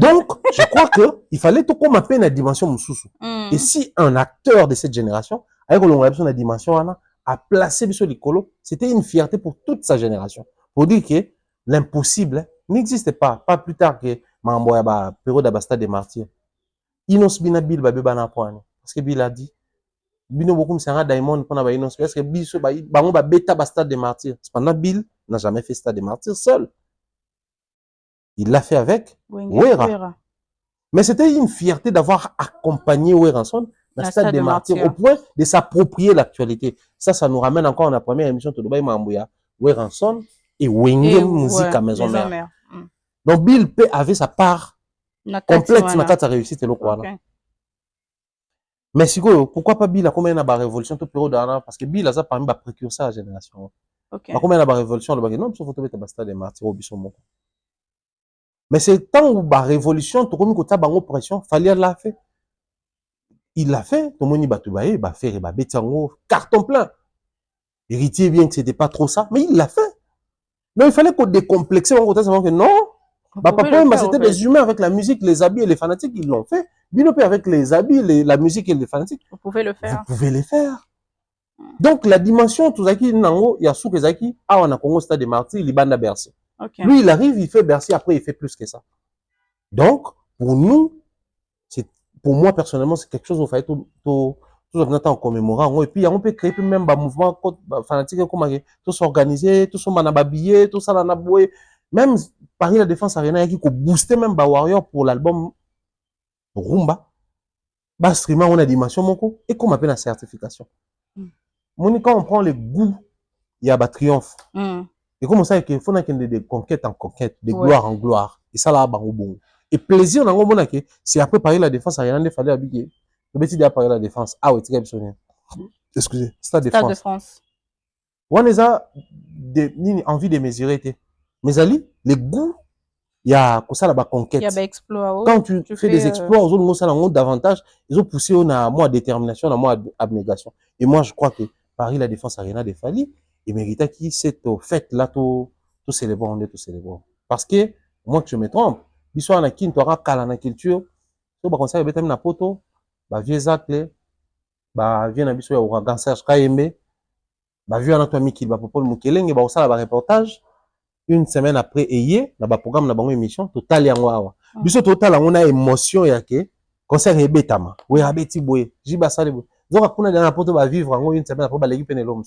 Donc, je crois que, il fallait tout comme appeler la dimension Moussoussou. Et si un acteur de cette génération, avec la dimension, a placé sur les colos, c'était une fierté pour toute sa génération. Pour dire que l'impossible n'existait pas. Pas plus tard que, Mamboya, bah, Péro d'Abasta des Martyrs. Inos Binabil, bah, Bébana Poane. Parce que Bill a dit, Bino beaucoup c'est un diamond pour na Inos parce que Bill so ba bêta stade des martyrs. Cependant Bill n'a jamais fait stade des martyrs seul. Il l'a fait avec Wera. Mais c'était une fierté d'avoir accompagné Weranson dans le stade des martyrs au point de s'approprier l'actualité. Ça nous ramène encore à la première émission de Dubaï Mambuya, Weranson et Wenge musique à maison mère. Donc Bill P avait sa part complète dans la réussite et le quoi. Mais si pourquoi pas Bill a combien de révolution tout période parce que Bill a ça parmi les précurseurs de la génération. Ok. Bah combien de révolution le bagage non sauf photo beta basta de martyrs au biso moko. Mais c'est tant où la révolution tout comme côté bango pression fallait la fait. Il l'a fait, tout le monde bah tout bah faire bah betango carton plein. Héritier bien que c'était pas trop ça, mais il l'a fait. Non, il fallait qu'on décomplexe on côté que non. Vous Bah pouvez papa, le bah, faire, c'était en fait. des humains avec la musique, les habits et les fanatiques, ils l'ont fait. Binopé avec les habits, la musique et les fanatiques. Vous pouvez le Vous faire. pouvez les faire. Donc, la dimension, tout ça qui, nango, il y a sous que zaki, ah, on a Congo Stade des Martyrs, il bande à Bercy. Ok. Lui, il arrive, il fait Bercy, après, il fait plus que ça. Donc, pour nous, c'est, pour moi, personnellement, c'est quelque chose, où il fallait tout en commémorant. Et puis, on peut créer même un mouvement fanatique, tout s'organiser, tout s'habiller, tout ça, même Paris La Défense Arena, il faut booster même Warrior pour l'album Rumba. Bah, streamer, on a dimension, mon coup, et qu'on appelle la certification. Quand on prend les goûts, il y a un triomphe. Et comme ça, il faut des conquêtes en conquête, des gloires en gloire. Et ça, là, bon. Et plaisir, c'est après Paris La Défense Arena, il fallait habiller. Le petit à Paris La Défense. Ah oui, c'est bien. Excusez, Stade de France. On a envie de mesurer. Mais Ali, les goûts, il y a ça là-bas conquête. Il y a exploit. Quand tu fais des exploits, aux autres, ça davantage, ils ont poussé à moi détermination, à moi abnégation. Et moi, je crois que Paris La Défense Arena de Fali, il méritait qui cette fête là, tout célébrer, tout célébrer. Parce que, moi que je me trompe, l'histoire na kin, tu auras kala na culture, so ba conseil betam na poto, ba vieux Zacle, ba vieux na biso ya ouragan Serge Kayembe, ba vieux na toi Miki, ba Popol Mukelenge, ba osala ba reportage, une semaine après eye na ba programme na bango émission total yango awa biso total yango na émotion yake concert ebetama we abeti boye jiba sale boye donc kuna na poto ba vivre yango une semaine après ba legi pene l'homme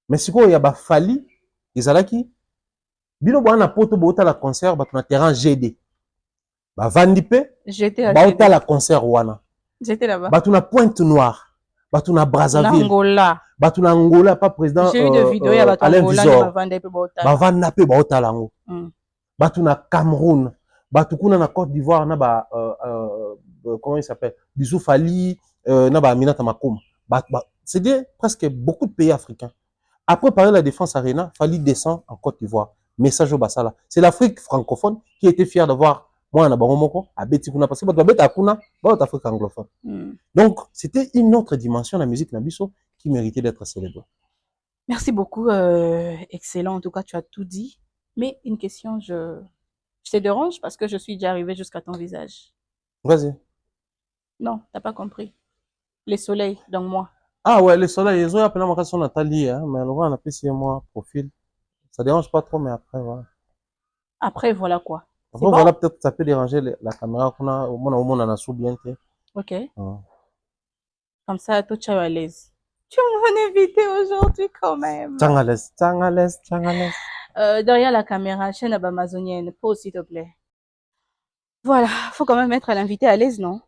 mais siko ya ba fali ezalaki bino bwana poto bota la concert ba na terrain GD ba vandi pe ba ota la concert wana j'étais là-bas ba na Pointe Noire ba na Brazzaville Angola bato na Angola pas président j'ai eu des vidéos ya bato Alain Visor bavanda pe baota lango bato na Cameroun bato kuna na Côte d'Ivoire na comment il s'appelle Bisou Fali na ba Aminata Makoma c'est presque beaucoup de pays africains après Paris La Défense Arena Fali descend en Côte d'Ivoire message au basala c'est l'Afrique francophone qui était fière d'avoir moi na bango moko abeti kuna parce que bato babeta kuna bato Afrique anglophone donc c'était une autre dimension de la musique na biso qui méritait d'être célébrée. Merci beaucoup, excellent. En tout cas, tu as tout dit. Mais une question, je te dérange parce que je suis déjà arrivée jusqu'à ton visage. Vas-y. Non, t'as pas compris. Les soleils, dans moi. Ah ouais, les soleils, ils ont appelé ma question Nathalie, hein, mais on va appeler moi profil. Ça dérange pas trop, mais après, voilà. Après, voilà quoi. Après, bon? Voilà, peut-être ça peut déranger la caméra qu'on a, au moins, on a sous bien. Ok. Comme ça, toi, tu es à l'aise. Tu m'as invité aujourd'hui quand même. Tchangales. Derrière la caméra, chaîne amazonienne, pause s'il te plaît. Voilà, faut quand même être à l'invité à l'aise, non?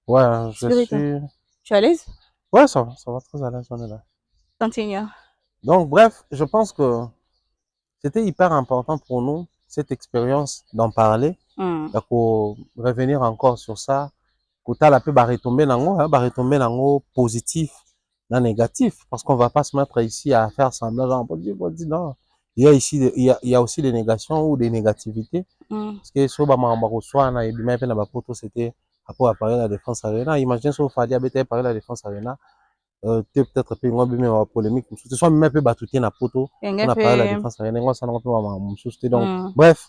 Ouais, je suis... Tu es à l'aise? Ouais, ça va très à l'aise, on est là. Continue. Donc, bref, je pense que c'était hyper important pour nous, cette expérience d'en parler, pour revenir encore sur ça, pour la peu retomber dans positif, dans négatif, parce qu'on va pas se mettre ici à faire semblant, genre, non. Il y a ici, il y a aussi des négations ou des négativités, parce que sur Bamarosoana et Bimape Nabapoto, c'était après à Paris La Défense Arena. Imaginez si vous faisiez à Paris La Défense Arena, peut-être peu une polémique, ce soit même peu battu na poto, on a parlé La Défense Arena, on s'en a donc, bref.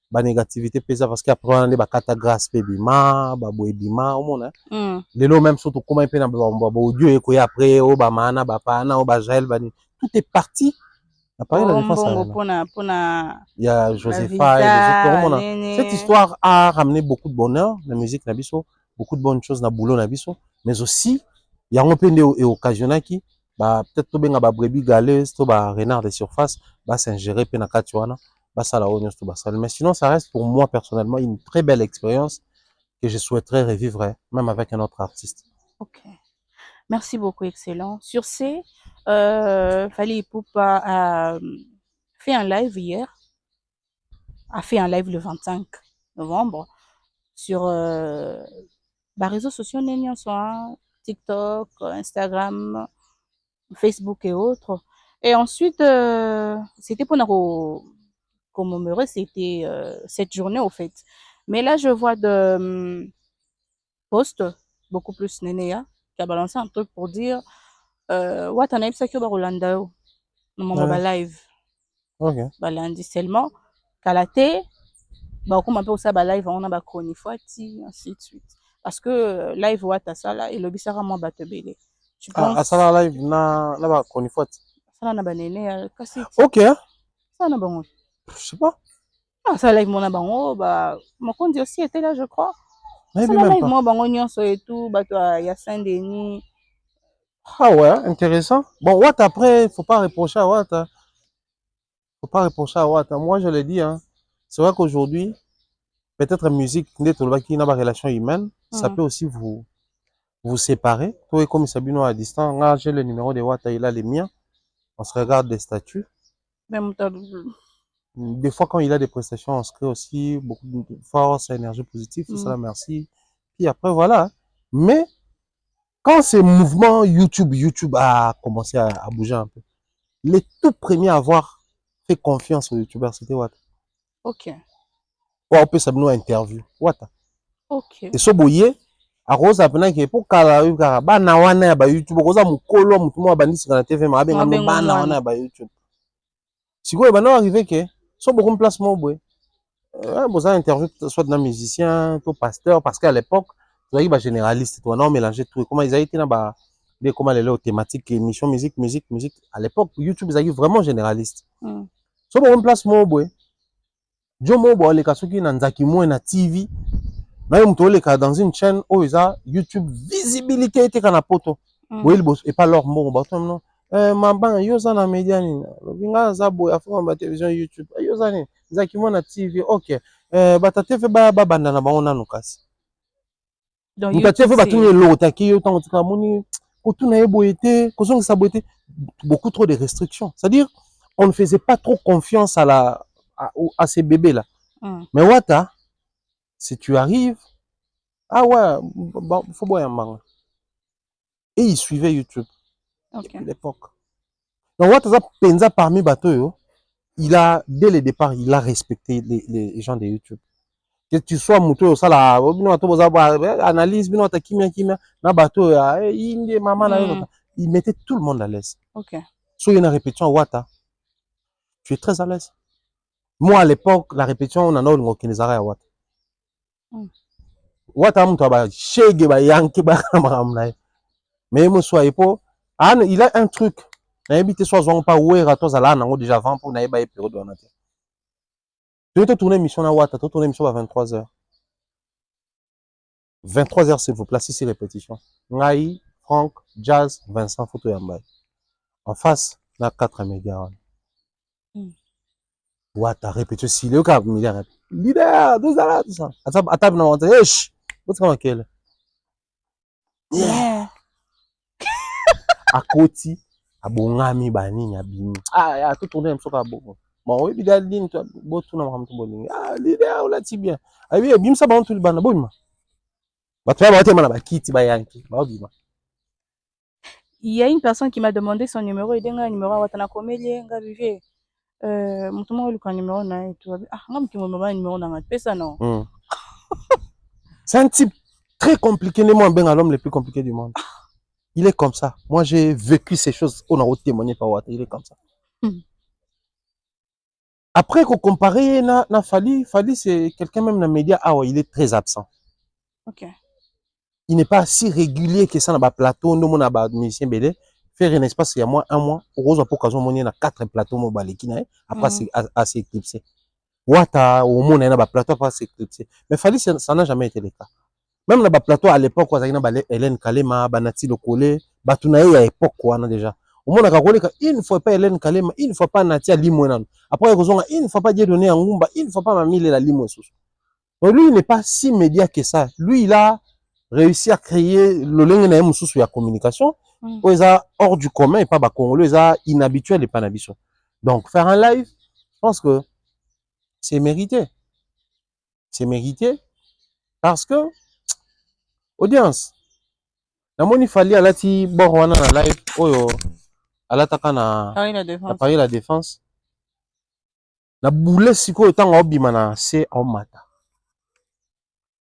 Ba négativité pesa parce qu'après on a des bakata grâce pe bima ba boebima au monde lelo même surtout comment il peut na ba audio et quoi après au ba mana ba pana au ba jael ba tout est parti à Paris La Défense il y a Josepha et les autres cette histoire a ramené beaucoup de bonheur la musique na biso beaucoup de bonnes choses na boulot na biso mais aussi il y a un peu et occasionnel qui ba peut-être to benga ba brebis galeuses to ba renard de surface ba s'ingérer pe na katuana. Mais sinon, ça reste pour moi personnellement une très belle expérience que je souhaiterais revivre, même avec un autre artiste. Ok. Merci beaucoup, excellent. Sur ce, Fally Ipupa a fait un live hier, a fait un live le 25 novembre sur les réseaux sociaux, TikTok, Instagram, Facebook et autres. Et ensuite, c'était pour commémorer, c'était cette journée au fait. Mais là, je vois de posts, beaucoup plus Nénéa, qui a balancé un truc pour dire Watanabe Sakyo Barolandao, dans Ouais. mon live. Ok. Balandi seulement, Kalate, comme un peu ça, live, on a ba chronifuati, ainsi de suite. Parce que live, Wata, ça là, et le bisara, moi, batebele. Tu Ah, penses, ça live na ba konifot. ça n'a pas néné, cassette. Ok, hein? Ça n'a pas. Je sais pas. Ah, ça live, mon abango, mon compte aussi était là, je crois. Je Ça sais la même live, pas. moi, bango, nyonso et tout, il y a Saint-Denis. Ah ouais, intéressant. Bon, Watt après, faut pas reprocher à Watt, hein. Faut pas reprocher à Watt, hein. Moi, je l'ai dit, hein. C'est vrai qu'aujourd'hui, peut-être musique, qui n'a pas relation humaine, ça Hmm. peut aussi vous séparer. Toi, comme Sabino à distance, là, j'ai le numéro de Watt, il a les miens. On se regarde des statuts. Même Des fois, quand il a des prestations, on se crée aussi beaucoup de force, énergie positive, tout hmm. ça, merci. Puis après, voilà. Mais, quand ce mouvement YouTube a commencé à bouger un peu, les tout premiers à avoir fait confiance aux youtubeurs, c'était Watt. Ok, On peut s'abonner à interview. Watt. ok. Et so boye, à cause après que pour kala kara bana wana ya ba YouTube, koza mukolo mutu mo abandisi kana TV ma benga no Mabengo bana wana mwana. ya ba YouTube. Sikoyo bana arrivé que so beaucoup de place mo boye. Vous avez interview soit d'un musicien, tout pasteur, parce qu'à l'époque, vous avez des généralistes, on a mélangé tout. Comment ils avaient été là-bas, comment les thématiques, émission, musique. À l'époque, YouTube, ils avaient vraiment généralistes. Hmm. So, bon, place, moi, boy. Jo, moi, boy, les cas qui n'anzaki moi na TV, na yo mto les cas dans une chaîne, oh, ils ont YouTube, visibilité, était kana poto. Hmm. Boy, et pas leur mot, bah, non. Maban, yo za na media ni. Binga za boy, afro ma télévision YouTube. Yo za ni, zaki moi na TV, ok. Batate fe babanda na bango nanu kasi Dans mutate YouTube, fe batuni c'est. elokotaki yo ntango tika moni kotuna ye boye te kozongisa boye te, beaucoup trop de restrictions, c'est-à-dire on ne faisait pas trop confiance à ces bébés là. Hmm. Mais Wata, si tu arrives, ah ouais, faut boire un manga, et il suivait YouTube Ok. depuis l'époque. Donc Wata za penza parmi bato yo, il a dès le départ il a respecté les gens de YouTube. Que tu sois moto ça là bino bato boza analyse bino ta kimia na bato ya inde mama na yo, Hmm. il mettait tout le monde à l'aise. Ok. So il y a une répétition Wata, tu es très à l'aise. Moi à l'époque la répétition on en a une kinezara ya Wata. Hmm. Wata mtu ba shege ba yanke ba kamera. Mais moi soit epo il a un truc na habité soit zong pas ouera to zala nango déjà avant pour na eba e période on a. Tu te tourner mission na Wata, tu tourner mission à 23h. 23h s'il vous plaît, 6 répétitions. Ngai, Franck, Jazz, Vincent, Photo Yambay. En face, na 4 médias. Hmm. Wata, répétition, si le cas, milliard. Leader, tout ça là, tout ça. Attends, non, attends, wesh. What's going on, yeah. Yeah. Akoti, abongami, bani, abimi. Ah, ya, tout tourner, m'soka, bon. Bon, oui, bidal, ligne, toi, bon, tout, non, tout, bon, ah, leader, ou la tibia. Ah, oui, bim, ça, bon, tout, le ban, bon, ma. Bah, tu vas, bah, bah, kiti, bah, yanki, bah, bima. Il y a une personne qui m'a demandé son numéro. Il dit un numéro à Watana Comédie, un gars vivait. Mon tomo le numéro na et tout. Ah, ngam ki mo mama numéro na ngate ça non. C'est un type très compliqué, les moins bien à l'homme le plus compliqué du monde. Il est comme ça. Moi, j'ai vécu ces choses. On a témoigné par Wata. Il est comme ça. Après, qu'on compare, na Fali, c'est quelqu'un même dans les médias. Ah ouais, il est très absent. Ok. Il n'est pas si régulier que ça dans le plateau. Nous, on a des musiciens BD. Faire un espace, il y a moins un mois. Heureusement, pour qu'on ait 4 plateaux, après, c'est assez éclipsé. Wata, au monde, il y a un plateau, après, c'est éclipsé. Mais Fali, ça n'a jamais été le cas. Même dans le plateau à l'époque, il y a Hélène Kalema, Banati Lokole, Batunaye à l'époque, déjà. Au monde, il ne faut pas Hélène Kalema, il ne faut pas Natia Limouenan. Après, il ne faut pas dire donner un Ngumba, il ne faut pas Mamile la Limoué. Donc lui, il n'est pas si média que ça. Lui, il a réussi à créer le lien sur la communication. Il est hors du commun et pas congolais, il est inhabituel et pas n'habituel. Donc, faire un live, je pense que c'est mérité. C'est mérité parce que, audience, namoni Fally alati bord wana na live oyo alataka na Paris la Défense na boule sikoyo ntango aobima na se aomata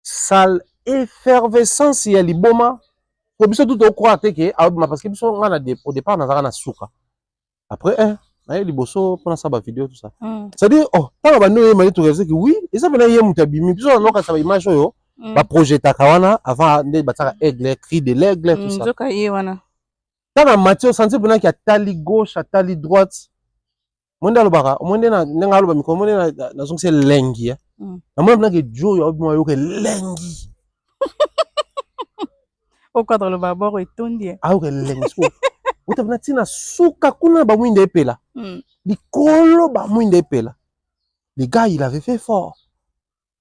sale effervescence ya liboma po biso tu tokroire te ke aobima parce que biso nga au départ nazalaka na suka après naye liboso mpona sa bavideo tout ça c'est-à-dire ntango bandi oyemba nde torealize ke oui eza mpena ye moto abimi biso nanokasa baimage oyo baprojetaka wana avant nde batiaka aigle cri de l'aigle tout ça ntango amati osanti mpenaki atali gauche atali droite mwende alobaka omwende ndenge aloba mikro mwende nazongisi elengi namoni mpenaki jo oyo aobima yoka elengi okadre aloba boro etondi ayoka elengi siko utapena ntina suka kuna bamwinda epela likolo bamwinda epela le gars il avait fait fort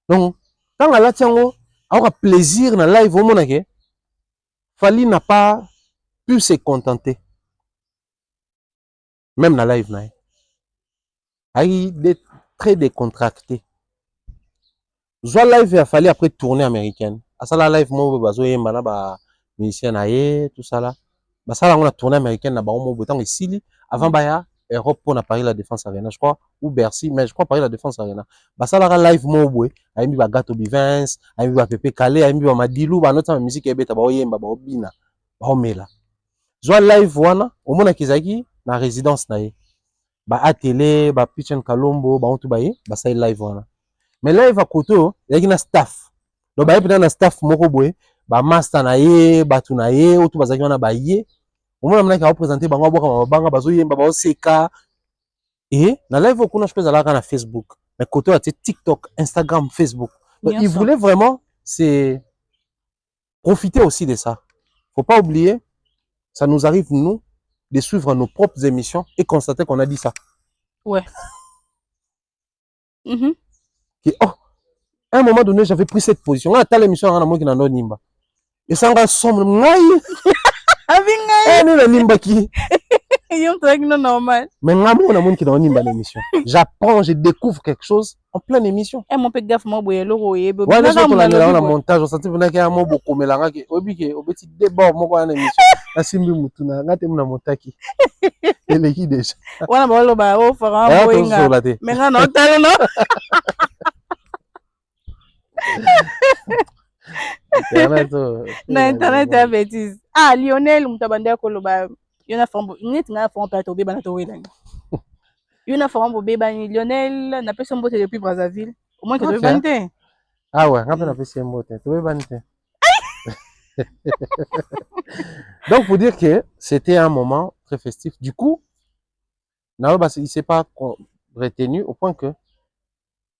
donc ntango alati yango aoka plaisir na live omonake Fally n'a pas pu se contenter même na live na ye ayaki très décontracté zwa live ya Fally après tournée américaine asala live moko bazoyemba na bamusicien na ye tout ça là basala yango na tournée américaine na bango moko ntango esili avant baya Europe pour na Paris la Défense Arena je crois ou Bercy mais je crois Paris la Défense Arena basalaka live moko boye ayembi ba Gato Bivins ayembi ba Pepe Kale ayembi ba Madilu banota musique ebeta baoyemba baobina baomela zwa live wana omonaki ezalaki na résidence na ye ba atele ba Pichen Kalombo baotu baye basali live wana mais live à côté ezalaki na staff donc baye peut-être na staff moko boye ba master na ye batu na ye otu bazalaki wana baye omona mnaki aopresente bango aboka mabanga bazoyemba baoseka et na live okuna je peux ezalaka na Facebook mais côté atie TikTok Instagram Facebook donc il voulait vraiment c'est profiter aussi de ça faut pas oublier ça nous arrive nous de suivre nos propres émissions et constater qu'on a dit ça ouais et à un moment donné j'avais pris cette position là à l'émission on a moi qui n'en nimba et ça nga somme ngai nina nimba qui normal mais nga mona mon qui dans nimba l'émission j'apprends je découvre quelque chose en pleine émission mon pe gaffe mo boye loko yebe ouais les autres là na montage on sentit venir qu'il mo boko melanga ki obiki obeti débord moko na émission asimbi mutu na ngate muna motaki eleki déjà wana ba loba o fera boinga mais nga no talo no na internet ya bêtise Lionel mutabande koloba yona fambo net nga fambo plateau beba na to welanga yona fambo beba ni Lionel na personne mbote depuis Brazzaville au moins que to bante ouais ngapa na personne mbote to bante donc pour dire que c'était un moment très festif du coup Naoba il s'est pas retenu au point que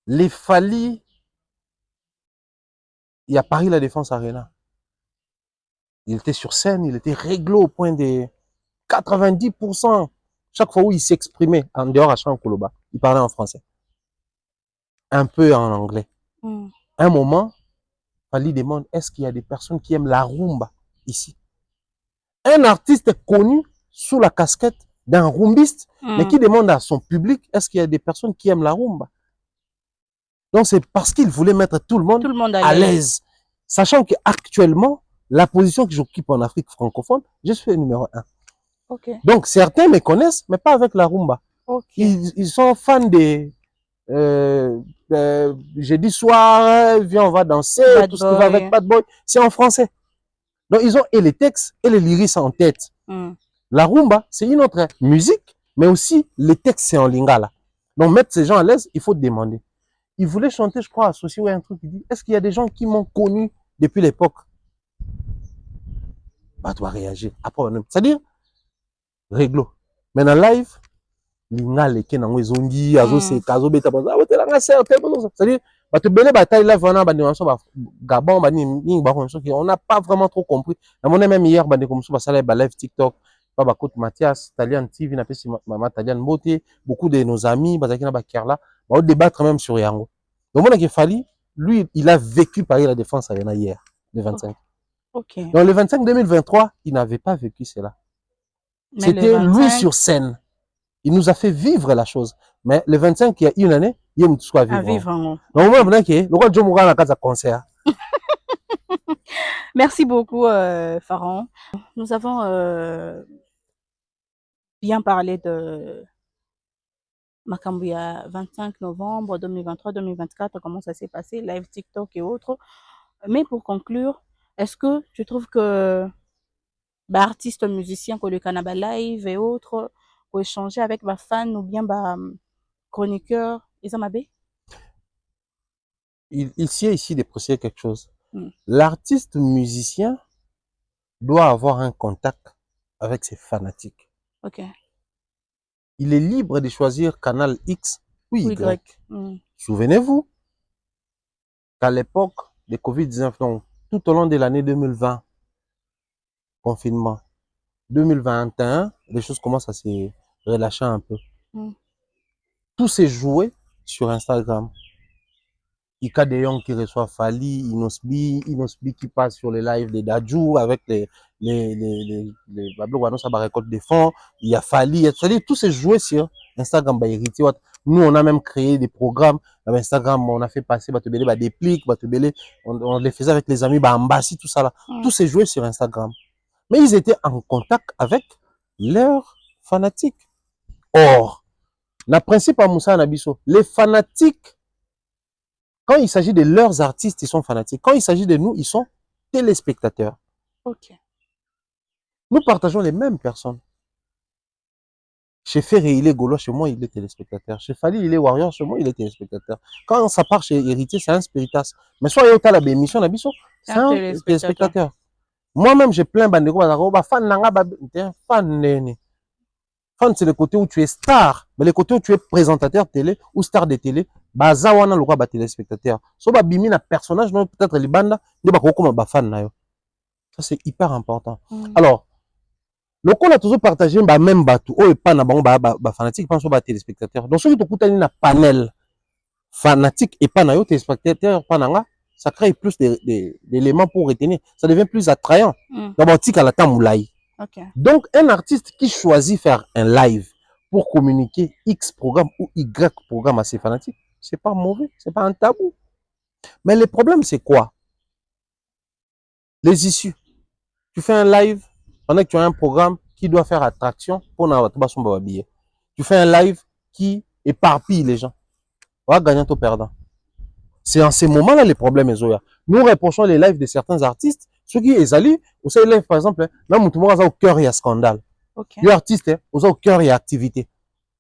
les Fally il y a Paris la Défense Arena. Il était sur scène, il était réglo au point de 90%. Chaque fois où il s'exprimait, en dehors à Champ Koloba, il parlait en français. Un peu en anglais. Un moment, Fally demande, est-ce qu'il y a des personnes qui aiment la rumba ici? Un artiste connu sous la casquette d'un rumbiste, mais qui demande à son public, est-ce qu'il y a des personnes qui aiment la rumba? Donc c'est parce qu'il voulait mettre tout le monde à l'aise. Sachant qu'actuellement, la position que j'occupe en Afrique francophone, je suis le numéro 1. Okay. Donc certains me connaissent, mais pas avec la rumba. Okay. Ils sont fans de jeudi soir, viens on va danser, Bad tout Boy. Ce qui va avec Bad Boy, c'est en français. Donc ils ont et les textes et les lyrics en tête. La rumba, c'est une autre musique, mais aussi les textes c'est en lingala. Donc mettre ces gens à l'aise, il faut demander. Il voulait chanter, je crois, associé à un truc qui dit, est-ce qu'il y a des gens qui m'ont connu depuis l'époque? Bah, tu vas réagir. Après, c'est-à-dire, réglo. Mais dans live, l'ingale qui est dans les zongi, azo se kazo beta baza, ah, t'es là, c'est-à-dire, bah, tu belé bataille live, on a Gabon, on n'a pas vraiment trop compris. Dans mon même hier, bah, comme ça, bah, live TikTok, bah, bah, côte Mathias, Talian TV, n'a pas si maman Talian Beauté, beaucoup de nos amis, bah, qui n'a pas Kerla, bah, on débattre même sur Yango. Donc, mon Fally, lui, il a vécu Paris la Défense Arena hier, le 25. Okay. Donc, le 25 2023, il n'avait pas vécu cela. C'était lui sur scène. Il nous a fait vivre la chose. Mais le 25, il y a une année, il y a une chose à vivre. À vivre. Donc, moi, je le roi de Jomouga, la casa concert. Merci beaucoup, Pharaon. Nous avons bien parlé de Makambouya 25 novembre 2023-2024, comment ça s'est passé, live TikTok et autres. Mais pour conclure, est-ce que tu trouves que artistes musiciens que le Canaba live et autres pour échanger avec ma fan ou bien chroniqueurs, ils ont ma Il s'y est ici de préciser quelque chose. Mm. L'artiste musicien doit avoir un contact avec ses fanatiques. Ok. Il est libre de choisir canal X ou Y. Mm. Souvenez-vous qu'à l'époque de Covid-19, donc tout au long de l'année 2020, confinement, 2021, les choses commencent à se relâcher un peu. Mm. Tout s'est joué sur Instagram. Ika De Jong qui reçoit Fali, Inosbi qui passe sur les lives de Dadju avec les Bablo ça va récolte des fonds. Il y a Fali, tout s'est joué sur Instagram. Nous, on a même créé des programmes. Avec Instagram, on a fait passer des plics, on les faisait avec les amis, Ambassi, tout ça là. Tout s'est joué sur Instagram. Mais ils étaient en contact avec leurs fanatiques. Or, le principe à Moussa Nabiso, les fanatiques, quand il s'agit de leurs artistes, ils sont fanatiques. Quand il s'agit de nous, ils sont téléspectateurs. Ok. Nous partageons les mêmes personnes. Chez Ferré, il est Gaulois, chez moi, il est téléspectateur. Chez Fali, il est Warrior, chez moi, il est téléspectateur. Quand ça part chez Héritier, c'est un spiritas. Mais soit il y a la émission, c'est un téléspectateur. Moi-même, j'ai plein de fan. Fan, c'est le côté où tu es star, mais le côté où tu es présentateur télé ou star de télé, baza wana lokwa ba téléspectateur. So ba bimi na personnage non peut-être les bandes de ba kokoma ba fan na yo. Ça c'est hyper important. Alors, lokola toujours partager ba même batou o epa na bango ba fanatique pense ba téléspectateur. Donc ceux qui tokutani na panel fanatique et pas na yo téléspectateur pananga, ça crée plus d'éléments pour retenir. Ça devient plus attrayant. D'abord tika la tamoulai. Okay. Donc, un artiste qui choisit faire un live pour communiquer X programme ou Y programme à ses fanatiques, c'est pas mauvais, c'est pas un tabou. Mais le problème, c'est quoi? Les issues. Tu fais un live pendant que tu as un programme qui doit faire attraction pour n'avoir billet. Tu fais un live qui éparpille les gens. On va gagner ton perdant. C'est en ces moments-là les problèmes. Nous reprochons les lives de certains artistes. Ceux qui les allient, vous savez, live par exemple, là, mon au cœur, il y a scandale. Okay. Les artistes, au cœur, il y a activité.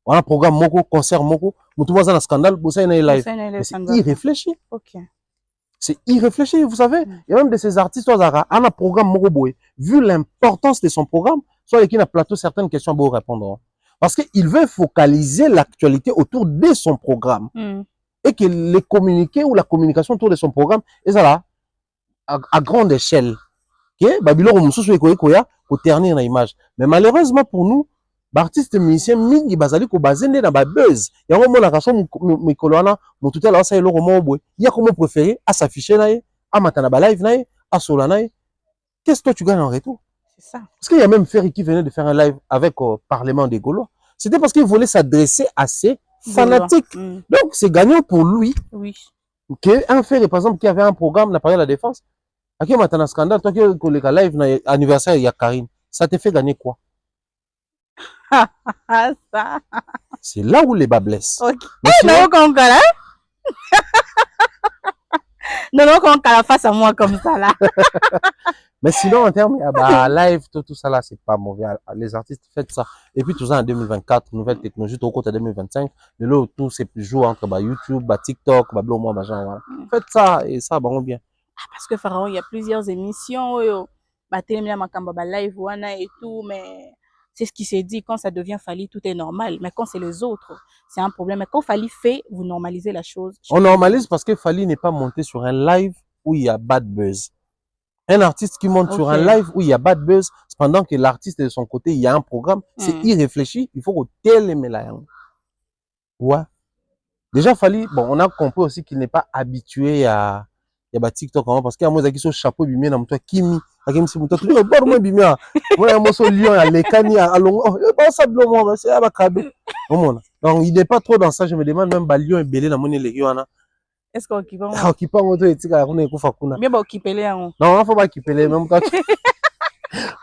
On a un programme, moko, concert, moko, mon tout un scandale, vous savez, il y a live. C'est irréfléchi. Okay. C'est irréfléchi, vous savez. Il y a même de ces artistes, on a un programme, moko, boy. Vu l'importance de son programme, soit il y a plateau certaines questions pour répondre. Parce qu'il veut focaliser l'actualité autour de son programme. Et que les communiqués ou la communication autour de son programme est là à grande échelle. Que Babylone pour ternir l'image. Mais malheureusement pour nous, l'artiste musicien mingi bazali ko bazende na ba buzz. Ya ngo mona kaso mikolo wana mututa la sa eloko mo boy. Ya comme préféré à s'afficher là à matana ba live là à sola là. Qu'est-ce que tu gagnes en retour? C'est ça. Parce qu'il y a même Ferry qui venait de faire un live avec Parlement des Gaulois. C'était parce qu'il voulait s'adresser à ses fanatique. Donc, c'est gagnant pour lui. Oui. Un Ferry, par exemple, qui avait un programme, n'a parlé de la défense. À qui maintenant un scandale, toi qui as live anniversaire, il y a Karine. Ça te fait gagner quoi? Ça. C'est là où les bas blessent. Ok. Non, qu'on la face à moi comme ça là. Mais sinon, en termes live, tout ça là, c'est pas mauvais. Les artistes, faites ça. Et puis tout ça en 2024, nouvelle technologie, tout au côté 2025. De là, tout c'est joue entre YouTube, TikTok, voilà. Faites ça et ça, bon bien. Parce que Pharaon, il y a plusieurs émissions, live et tout, mais c'est ce qui s'est dit. Quand ça devient Fali, tout est normal. Mais quand c'est les autres, c'est un problème. Mais quand Fali fait, vous normalisez la chose. On normalise parce que Fali n'est pas monté sur un live où il y a bad buzz. Un artiste qui monte sur un live où il y a bad buzz, pendant que l'artiste de son côté, il y a un programme, c'est irréfléchi, il faut que tel aime la langue. Ouais. Déjà, Fali, bon, on a compris aussi qu'il n'est pas habitué à TikTok, parce qu'il y a un qui sont chapeau bimé dans toi, Kimi, Hakim si muto, tu dis, bon, moi, bimé, moi, un morceau lion, à l'écani, à long, oh, ça, blanc, c'est à ma cadeau. Donc, il n'est pas trop dans ça, je me demande même, lion et belé, dans mon élégion, Est-ce qu'on occupe on occupe on to etika kuna ekufa kuna. Bien ba occuper les on. Non, faut pas occuper même toi.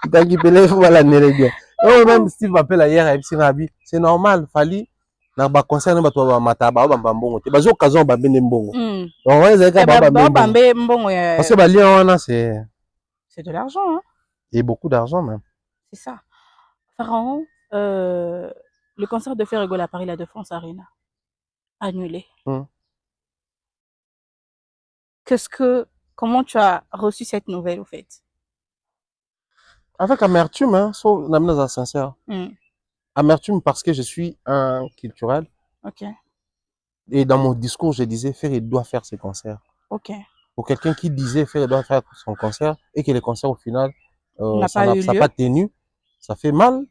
T'as occupé faut pas la nérer bien. Oh même Steve m'appelle hier et puis Rabi, c'est normal, fali na ba concerne ba to ba mataba ba mbongo te. Bazo occasion ba bende mbongo. Donc on les a ba mbongo. Parce que ba lien c'est de l'argent hein. Et beaucoup d'argent même. C'est ça. Pharaon, le concert de Ferrego à Paris, la Défense Arena, annulé. Comment tu as reçu cette nouvelle, au fait? Avec amertume, hein, sauf la sincère. Amertume parce que je suis un culturel. Ok. Et dans mon discours, je disais, Ferré doit faire ses concerts. Ok. Pour quelqu'un qui disait, Ferré doit faire son concert et que les concerts, au final, ça n'a pas tenu, ça fait mal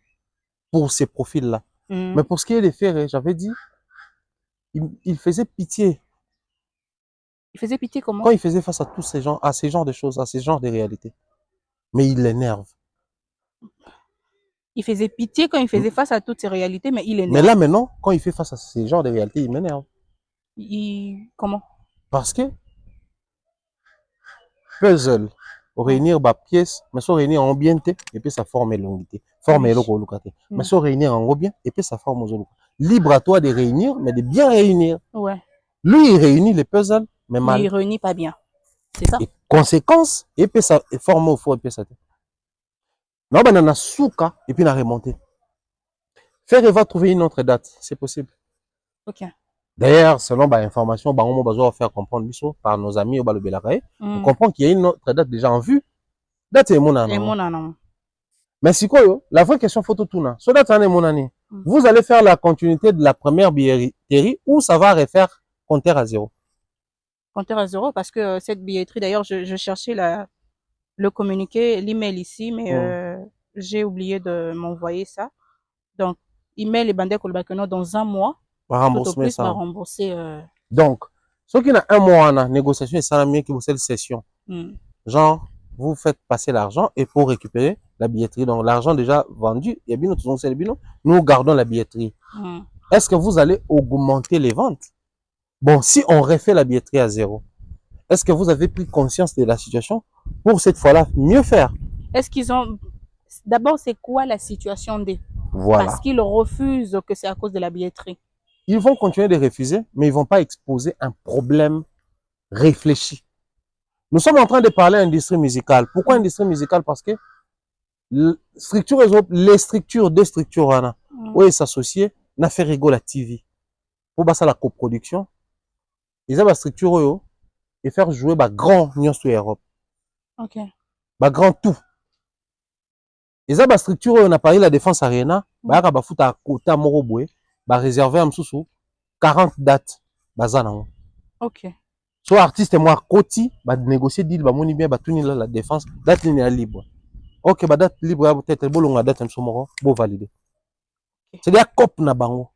pour ces profils-là. Mais pour ce qui est des Ferré, j'avais dit, il faisait pitié. Il faisait pitié comment? Quand il faisait face à tous ces gens, à ces genres de choses, à ces genres de réalités. Mais il l'énerve. Il faisait pitié quand il faisait face à toutes ces réalités, mais il énerve. Mais là, maintenant, quand il fait face à ces genres de réalités, il m'énerve. Comment? Parce que puzzle, réunir ma pièce, mais sans réunir en bien, et puis ça forme l'unité. Forme l'unité. Mais sans réunir en bien, et puis ça forme l'unité. Libre à toi de réunir, mais de bien réunir. Ouais. Lui, il réunit les puzzles, mais mal. Mais il réunit pas bien. C'est ça. Et conséquence, et puis ça forme au fond, et puis ça. Non, ben, on a souka, et puis on a remonté. Faire va trouver une autre date, c'est possible. Ok. D'ailleurs, selon l'information, on va faire comprendre par nos amis au Balobelakae, on comprend qu'il y a une autre date déjà en vue. Date est mon année. Mais si quoi, la vraie question photo tourna. Ce date est mon année. Vous allez faire la continuité de la première billetterie ou ça va refaire compteur à zéro? Compteur à zéro parce que cette billetterie, d'ailleurs, je cherchais le communiqué, l'email ici, mais j'ai oublié de m'envoyer ça. Donc, email et bandé kolbakeno dans un mois. Rembourser ça. Rembourser. Donc, ceux qui ont un mois en négociation et ça mieux que vous cette session. Genre, vous faites passer l'argent et pour récupérer la billetterie. Donc, l'argent déjà vendu, et bien nous gardons la billetterie. Est-ce que vous allez augmenter les ventes? Bon, si on refait la billetterie à zéro, est-ce que vous avez pris conscience de la situation pour cette fois-là mieux faire? Est-ce qu'ils ont... D'abord, c'est quoi la situation des... Voilà. Parce qu'ils refusent que c'est à cause de la billetterie. Ils vont continuer de refuser, mais ils ne vont pas exposer un problème réfléchi. Nous sommes en train de parler d'industrie musicale. Pourquoi industrie musicale? Parce que les structures, deux structures, où ils s'associent, n'a fait rigoler la TV. Pour passer la coproduction, ils ont la structure et faire jouer bah grand Union sur Europe. Ok. Bah grand tout. Ils ont la structure on a parlé la Défense Arena, bah ba foot à côté Moroboué, bah réservé à Msoussou 40 dates bazana. Ok. Soit artiste et moi Koti, bah négocier deal bah moni bien bah tout la défense, date ligne libre. Ok, bah date libre peut-être bolonga date Msomoro, bon valider. C'est des cop na bango.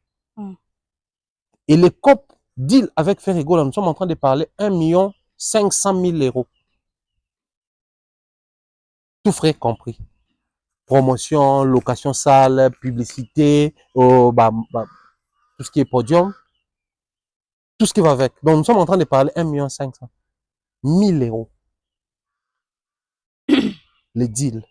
Et les cop deal avec Ferrego, nous sommes en train de parler 1 500 000 €. Tout frais compris. Promotion, location salle, publicité, tout ce qui est podium, tout ce qui va avec. Donc nous sommes en train de parler 1 500 000 €. Les deals.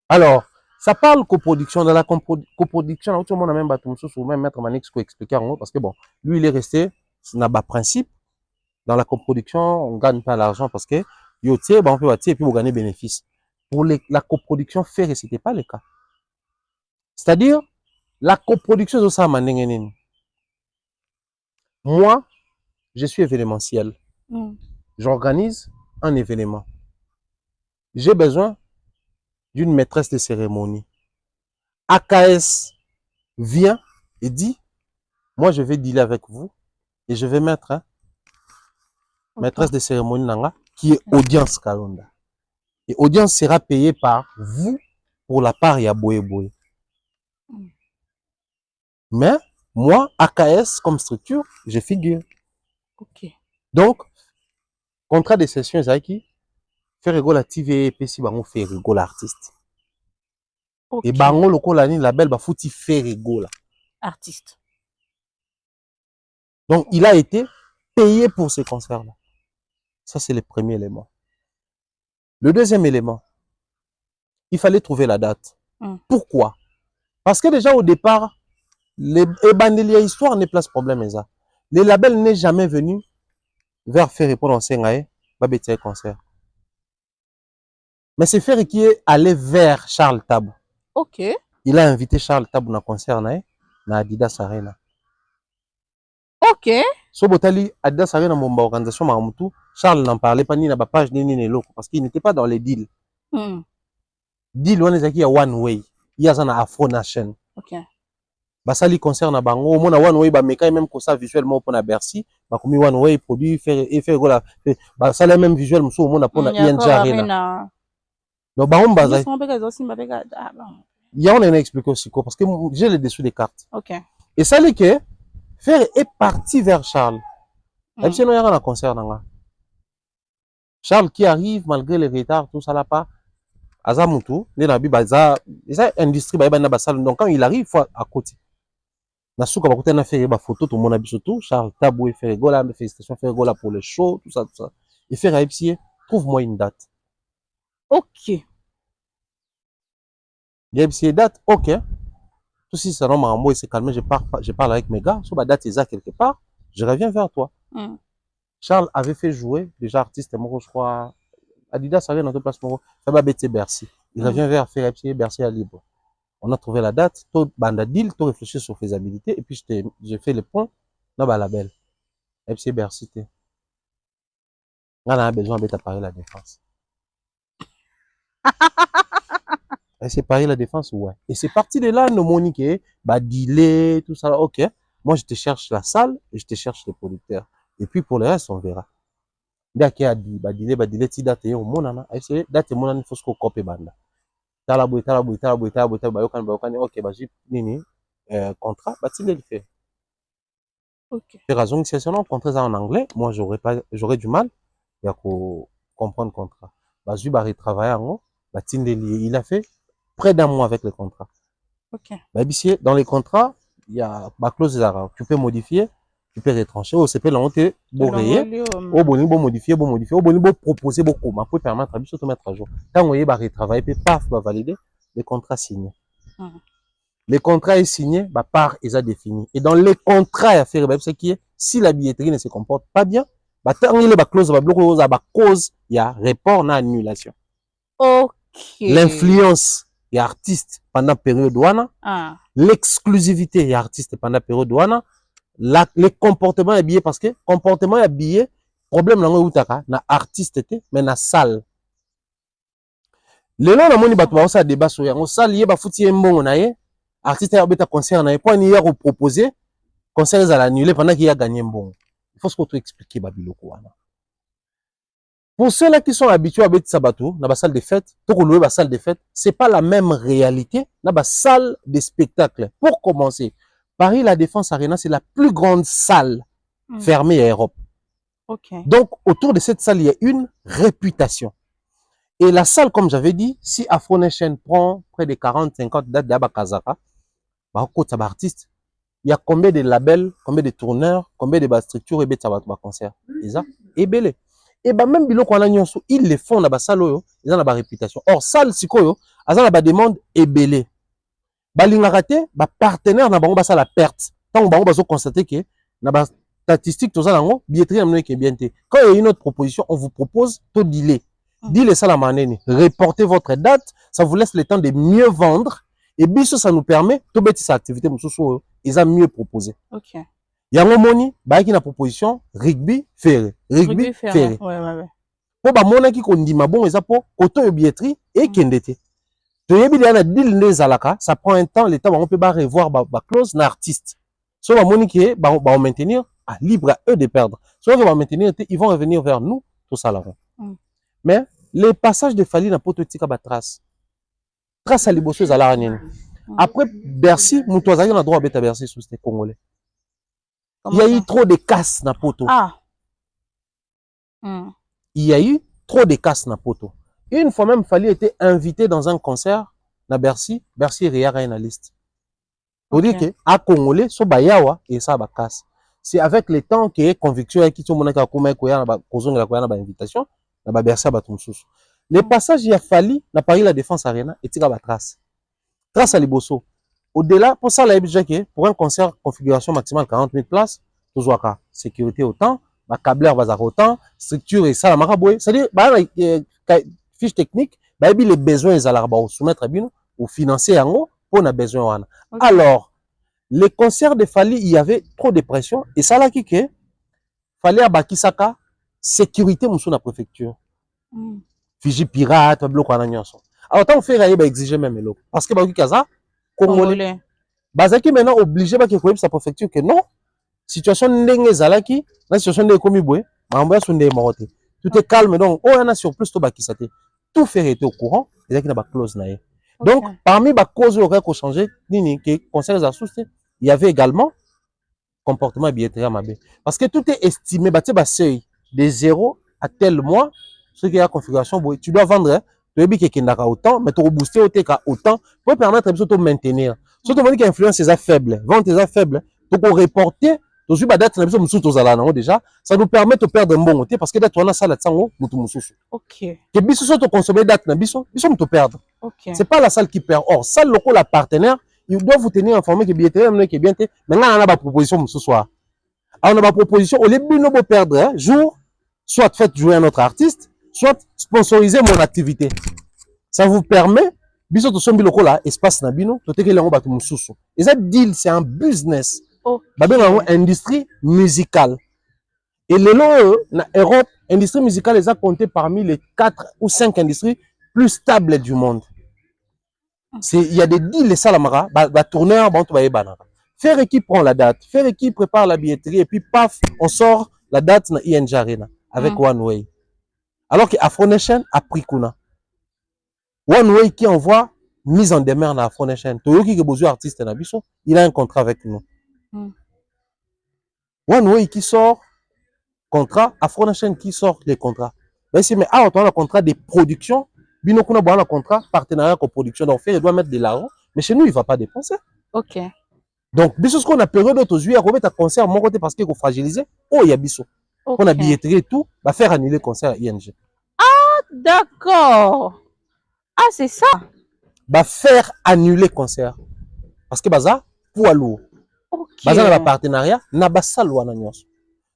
Alors, ça parle coproduction. Dans la coproduction, tout le monde a même battu même Maître Manix pour expliquer en gros, parce que bon, lui il est resté, c'est un principe. Dans la coproduction, on ne gagne pas l'argent parce que on peut bâtir et puis on gagne bénéfice. Pour la coproduction, faire, ce n'était pas le cas. C'est-à-dire, la coproduction de ça, moi, je suis événementiel. J'organise un événement. J'ai besoin d'une maîtresse de cérémonie. AKS vient et dit, moi je vais dealer avec vous et je vais mettre maîtresse de cérémonie Nanga qui est Audience Kalonda. Et Audience sera payée par vous pour la part ya boye boye. Mais moi, AKS comme structure, je figure. Ok. Donc, contrat de session, c'est qui fait rigoler la TV et puis si bango fait rigoler l'artiste. Okay. Et bango loko la ni label ba fouti fait rigoler artiste. Donc, il a été payer pour ces concerts-là. Ça, c'est le premier élément. Le deuxième élément, il fallait trouver la date. Pourquoi? Parce que déjà au départ, les Ebandelia Histoire n'est pas ce problème. Les labels n'est jamais venu vers faire répondre en Sengae, Babetier concert. Mais c'est Ferry qui est allé vers Charles Tabou. Ok. Il a invité Charles Tabou dans un concert na Adidas Arena. Ok. So Botali Adidas Arena mon organisation Mamutu, Charles n'en parlait pas ni na ba page ni l'autre parce qu'il n'était pas dans les deals. Deal on est qui a one way. Il y a un Afro Nation. Ok. Basali concert na bango, on a one way ba meka même que ça visuellement pour na Bercy, ba comme one way produit faire gola. Basali même visuel muso on a pour na ING Arena. Donc bah on base. Il y a on a expliqué aussi parce que j'ai les dessous des cartes. Ok. Et ça les que Fer est parti vers Charles. Même si on a un concert là. Charles qui arrive malgré les retards tout ça là pas. Azamutu, les nabi baza, ça industrie ba na basal donc quand il arrive faut à côté. Na souka ba côté na faire ba photo tout mon abi surtout Charles Tabou et faire gola, félicitations faire gola pour le show tout ça tout ça. Et faire AFC, trouve-moi une date. Ok. AFC date, ok. Tout si ça non moi c'est calmé, je parle avec mes gars, sur ba date exacte quelque part, je reviens vers toi. Charles avait fait jouer déjà artiste moi je crois Adidas avait dans notre place pour ça va bêter Bercy. Il revient vers faire AFC Bercy à libre. On a trouvé la date, tout banda deal, tout réfléchi sur faisabilité et puis j'ai fait le point dans ba label. FC Bercy. On a besoin de Paris la défense. C'est Paris la défense, ouais. Et c'est parti de là, nos moniques, bah, dealer, tout ça, ok. Moi, je te cherche la salle et je te cherche les producteurs. Et puis, pour le reste, on verra. Dès qu'il y a dit, bah, dealer, ti date, au monana, c'est date, monana, il faut qu'on copie banda. Talaboué, ok, bah, j'ai, nini, contrat, bah, tu le fait. Ok. C'est raison que c'est un contrat en anglais, moi, j'aurais du mal, à comprendre le contrat. Bah, j'ai, bah, retravailler en haut, bah, il a fait près d'un mois avec le contrat. Ok. Bah, dans les contrats, il y a ma clause d'arrêt. Tu peux modifier, tu peux retrancher. Au CP, là, on te rayer. Au boni, bon modifier. Au boni, bon proposer, beaucoup. Ma peut permettre à de mettre à jour. Quand on y va retravailler, puis paf, va valider les contrats signés. Les contrats est signé, bah, part, ils a défini. Et dans les contrats à faire, bah, c'est qui est, si la billetterie ne se comporte pas bien, bah, tant il y a clause, bah, bloquer, bah, cause, il y a report, na annulation. Ok. L'influence, il y a artiste pendant la période douane. L'exclusivité, il y a artiste pendant la période douane. Les comportements habillés, parce que comportement habillé, problème là, où na artiste était, mais na salle. Le long, on a battu ça débat sur on salle, il y a foutu un bon, on a artiste a un concert, on a point hier proposé, concert à l'annuler pendant qu'il a gagné un bon. Il faut ce qu'on te explique, Babilo Kouana. Pour ceux-là qui sont habitués à mettre Sabato, dans la salle de fête, pour louer la salle de fête, c'est pas la même réalité dans la salle de spectacle. Pour commencer, Paris La Défense Arena, c'est la plus grande salle fermée à Europe. Okay. Donc, autour de cette salle, il y a une réputation. Et la salle, comme j'avais dit, si Afro Nation prend près de 40-50 dates d'Abakazaka, artiste, il y a combien de labels, combien de tourneurs, combien de structures et de concerts. Et belé. Et bah même biloko wana nyonso ils le font na ba salle oyo ils ont la réputation. Or salle sikoyo azana ba demande ebelé. Balingaka te ba partenaire na bango ba sala perte. Tant bango bazo constater que na ba statistique to za nango billetterie na mno ke bien te. Quand il y a une autre proposition, on vous propose to dealer. Dealer ça la manene, reportez votre date, ça vous laisse le temps de mieux vendre et biso ça nous permet to beti sa activité mususu ils ont mieux proposé. OK. Yango moni ba ki na proposition rugby ferré. Ouais. Po ba mona ki kondima bon eza po koto yo billetterie et kendete. To yebi na deal nezalaka, ça prend un temps, le temps on peut ba revoir ba clause na artiste. So ba moni ki ba maintenir à libre à eux de perdre. So ba maintenir ils vont revenir vers nous tout ça là. Mais les passages de Fali na poto tika ba trace. Trace à liboso za la nini. Après Bercy, muto azali na droit beta Bercy sous c'était congolais. Il y a eu trop de casse na poto. Il y a eu trop de casse na poto. Une fois même, Fali était invité dans un concert na Bercy. Bercy Ria na liste. Pour dire que à Congolais, so bayawa et ça ba casse. c'est avec le temps que conviction qui tout le monde a comme quoi na kozonga kwa na ba invitation na ba bersa ba tumsusu. Les passages il a fallu na Paris la Défense Arena et tika ba trace à liboso. Au-delà pour ça la que pour un concert configuration maximale 40 000 places, toujours à sécurité autant, ba câbleur va autant, structure et ça la maraboué, c'est-à-dire ba fiche technique, ba les besoins ils allaient ba soumettre bino ou financer yango pour na besoin wana. Alors les concerts de Fali, il y avait trop de pression et ça là qui que fallait à Bakisaka sécurité musu na préfecture. Fiji pirate, bloc wana nyonso. Alors tant fait rayer ba exiger même l'eau parce que ba kaza congolais. Bazaki maintenant obligé ba que sa préfecture que non. Situation ndenge zalaki, na situation de komi boé, mambo sonde maroté. Tout est calme donc on a sur plus to Bakisate. Tout fait était au courant, et qui na ba close na. Donc parmi ba causes aurait qu'on changer nini que concert za sous il y avait également comportement billetterie mabé. Parce que tout est estimé, bah seuil de 0 à tel mois, ce qui est la configuration, tu dois vendre, tu veux dire qu'il y a autant, mais tu dois booster autant pour permettre de maintenir. Si tu veux dire qu'influence est faible, vente est faible, tu peux reporter, tu as date déjà, ça nous permet de perdre un bon côté parce que date on a ça là-dedans, ok. Que biso tu consommer date na biso, biso tu perdre. Okay. C'est pas la salle qui perd. Or, salle local la partenaire, il doit vous tenir informé que billetterie est bien té. Maintenant on a ma proposition ce soir. Alors on a ma proposition, au début nous perdre un jour, soit faites jouer un autre artiste, soit sponsoriser mon activité. Ça vous permet biso to sombi local là espace na bino, to teke lango batu mususu. Et ça deal c'est un business. Babé une industrie musicale. Et le long na Europe, industrie musicale les a compté parmi les 4 ou 5 industries plus stables du monde. Il y a des deals, les salamara, tourneur, bon, tu vas y banana. Faire équipe prend la date, faire équipe prépare la billetterie, et puis paf, on sort la date na ING Arena avec One Way. Alors que Afro Nation a pris Kuna. One Way qui envoie mise en demeure na Afro Nation. Toyoki qui besoin artiste na biso, il a un contrat avec nous. One Way qui sort contrat, Afro Nation qui sort les contrats. Mais si mais on a un contrat de production. Bino kuna un contrat partenariat coproduction donc il doit mettre de l'argent mais chez nous il va pas dépenser. OK. Donc biso ce qu'on a période d'autres juillet à remettre un concert mon côté parce qu'il faut fragiliser oh il y a biso. Okay. On a billetterie et tout va faire annuler concert ING. Ah d'accord. Ah c'est ça. Va faire annuler concert parce que baza poids lourd. OK. Baza na partenariat na basal wana nyonso.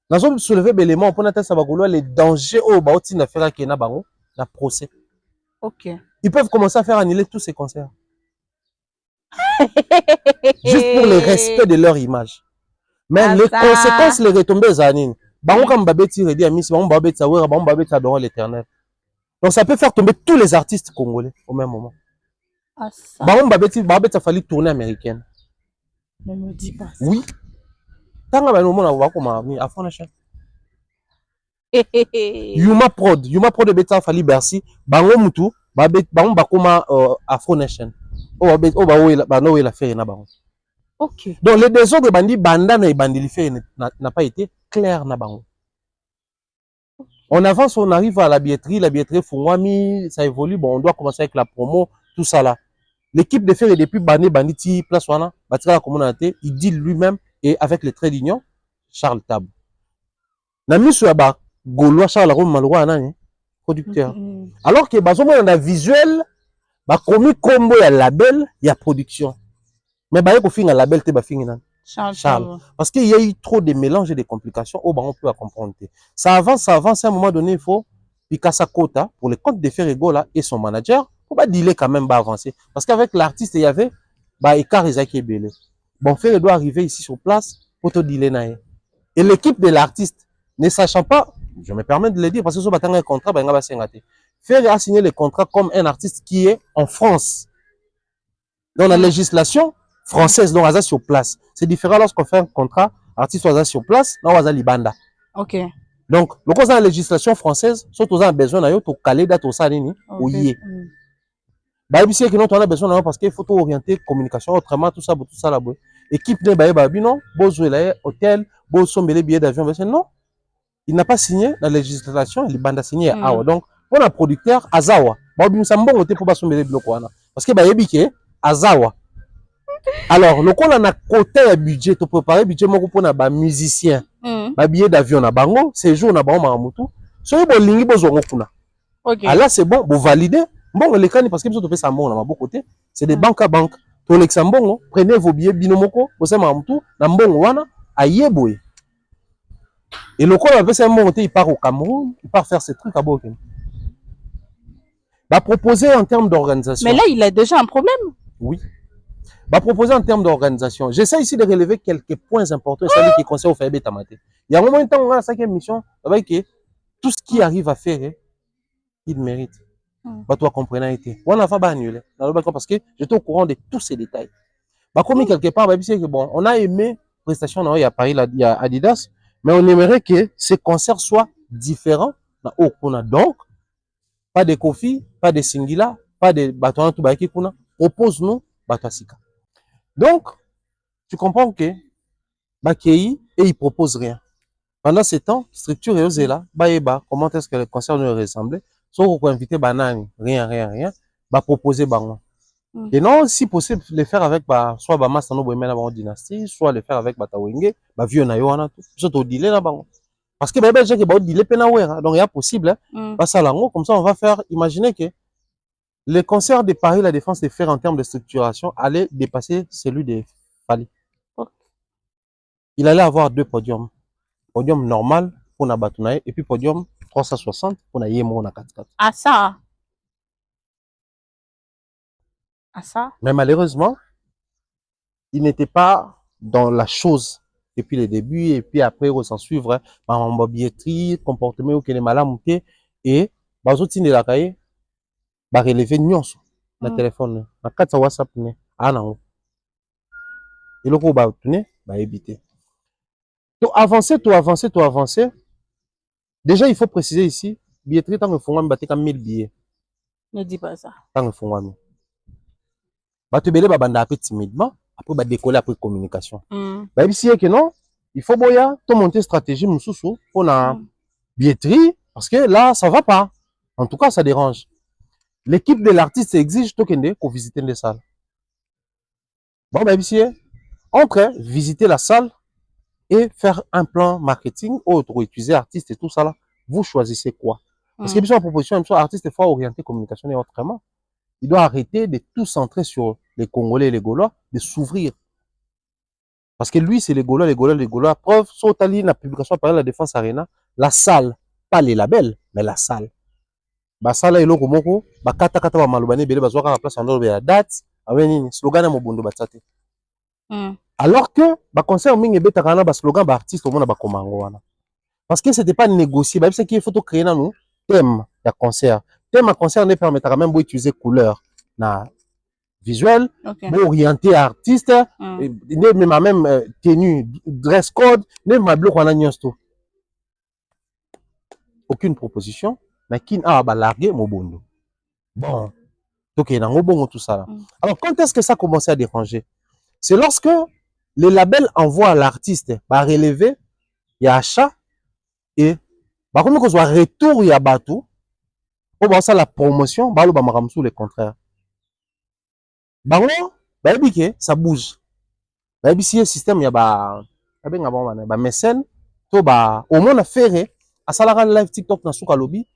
Nazo soulever l'élément pour natasa bagolo les dangers au baoti na faire que na bango na procès. Okay. Ils peuvent commencer à faire annuler tous ces concerts. Juste pour le respect de leur image. Mais les conséquences, les retombées, zanine. Bango comme babeti redi amis, bango babeti sawera, bango babeti adorer l'Éternel. Donc ça peut faire tomber tous les artistes congolais au même moment. Bango babeti a fallu tourner américaine. Ne me dis pas ça. Oui. Tanga ba no mona wa koma ni Afro Nation. Yuma Prod beta fali Bercy, bango mutu, bango bakoma Afro Nation. La faire na bango. OK. Donc les désordres bandi banda na bandi li fait n'a pas été clair na bango. On avance, on arrive à la billetterie fungwami, ça évolue, bon on doit commencer avec la promo, tout ça là. L'équipe de faire et depuis banditi place wana, batira la communauté, il dit lui-même et avec les traits d'union Charles Tab. Na misu ya ba Gaulois Charles Malroy nani producteur. Alors que bazomo na visuel ba komi combo ya label ya production. Mais ba ko finga label te ba fingi nan Charles. Parce qu'il y a eu trop de mélanges et de complications au on peut comprendre. Ça avance à un moment donné il faut Picasa Kota pour le compte de Ferrego là et son manager pour pas dealer quand même avancer parce qu'avec l'artiste il y avait ba écart Isaac Belé. Bon Ferrego doit arriver ici sur place pour te dealer naé. Et l'équipe de l'artiste ne sachant pas, je me permets de le dire parce que ce matin un contrat faire signer le contrat comme un artiste qui est en France. Dans la législation française, donc on sur place. C'est différent lorsqu'on fait un contrat, artiste on sur place, là on a libanda. OK. Donc, le cause de la législation française, surtout on a besoin de caler date au salini ou yé. Bah ici que nous on a besoin parce qu'il faut orienter communication autrement tout ça là. Équipe ne ba non, besoin là hôtel, beau sombele billet d'avion, non. Il n'a pas signé la législation, il banda signé awa. Donc, pour un producteur Azawa, ba bimsa mbongo te pour ba sombele biloko wana. Parce que ba yebike Azawa. Alors, le on a côté à budget, tu préparer budget moko pour na ba musicien, ba billet d'avion na bango, séjour na bango maramutu. So bo lingi bo zongo kuna. OK. Ah là c'est bon, vous validez. Bon les cani parce que vous faites ça bon na beaucoup côté, c'est des banques à banque. To Luxembourg, prenez vos billets binomoko, vous savez maramutu, na mbongo wana ayeboye. Et le on avait ça monté, il part au Cameroun, il part faire ses trucs à Boken. Va proposer en termes d'organisation. Mais là, il a déjà un problème. Oui. Va proposer en termes d'organisation. J'essaie ici de relever quelques points importants, celui qui concerne au FAB Tamate. Il y a un moment où on a la cinquième mission, avec tout ce qui arrive à faire, il mérite. Bah, toi, comprenez, on a pas annulé. Parce que j'étais au courant de tous ces détails. Bah, comme quelque part, bah, c'est que bon, on a aimé prestation, il y a Paris, il y a Adidas, mais on aimerait que ces concerts soient différents. Donc, pas de Kofi, pas de Singila, pas de Batoana Toubaki Kuna. Propose-nous Batoasika. Donc, tu comprends que Bakei et il propose rien. Pendant ce temps, structure et Ozela, Baeba, comment est-ce que le concert nous ressemblait? Soit on peut inviter Banani, rien, va proposer Bango. Et non, si possible, le faire avec soit Bamastano Boemena Bango Dynastie, soit le faire avec Batawenge, Vieux Nayoana, tout. Soit au dealer là Bango. Parce que Bébé, j'ai que dealer Penawera. Donc il y a possible, comme ça, on va faire, imaginez que le concert de Paris, la Défense de Fer en termes de structuration allait dépasser celui de Fali. Il allait avoir 2 podiums. Podium normal pour Nabatunae et puis podium 360 pour Nayemo na 4x4. Ah ça. Ah ça. Mais malheureusement, il n'était pas dans la chose depuis le début et puis après on s'en suivre par billetterie, comportement ou que les malamoutés et bazotine la cahier ba relever nyonso na téléphone na 4 WhatsApp ne ana et le ko ba tourner ba éviter. To avancer. Déjà il faut préciser ici billetterie tant que fongwa mbateka 1000 billets. Ne dis pas ça. Tant que fongwa mi. Ba te belé ba banda après timidement, après ba décoller après communication. Ba ici que non, il faut boya to monter stratégie mususu pour la billetterie parce que là ça va pas. En tout cas ça dérange. L'équipe de l'artiste exige to kende ko visiter les salles. Bon ba ici entre visiter la salle et faire un plan marketing autre utiliser artiste et tout ça là, vous choisissez quoi? Parce que bien sûr la proposition même soit artiste il faut orienter communication et autrement. Il doit arrêter de tout centrer sur les Congolais et les Gaulois, de s'ouvrir. Parce que lui, c'est les Gaulois. Preuve, Sotali, la publication par la Défense Arena, la salle, pas les labels, mais la salle. La salle est là, kata ba malobane bele bazwaka la place en dehors de la date, aweni slogan mo bondo batsate. Alors que ba concert mingi betaka na ba slogan ba artiste au monde ba komango wana. Parce que c'était pas négocié, ba c'est qu'il faut créer na nous thème ya concert. Thème à concert ne permettra même d'utiliser couleur na visuel, pour orienter artiste, même tenue, dress code, même ma bloc en agnosto. Aucune proposition, mais qui a largué mon bondo. Bon, donc il y a un bon tout ça là. Alors quand est-ce que ça commence à déranger? C'est lorsque le label envoie à l'artiste par relever, il y a achat et par contre qu'on soit retour il y a bateau. Pour voir ça la promotion, balo ba maramsou le contraire. Bango, bah que ça bouge. Bah si le système y a ba mécène, to ba au moins affaire à salara live TikTok na suka lobby,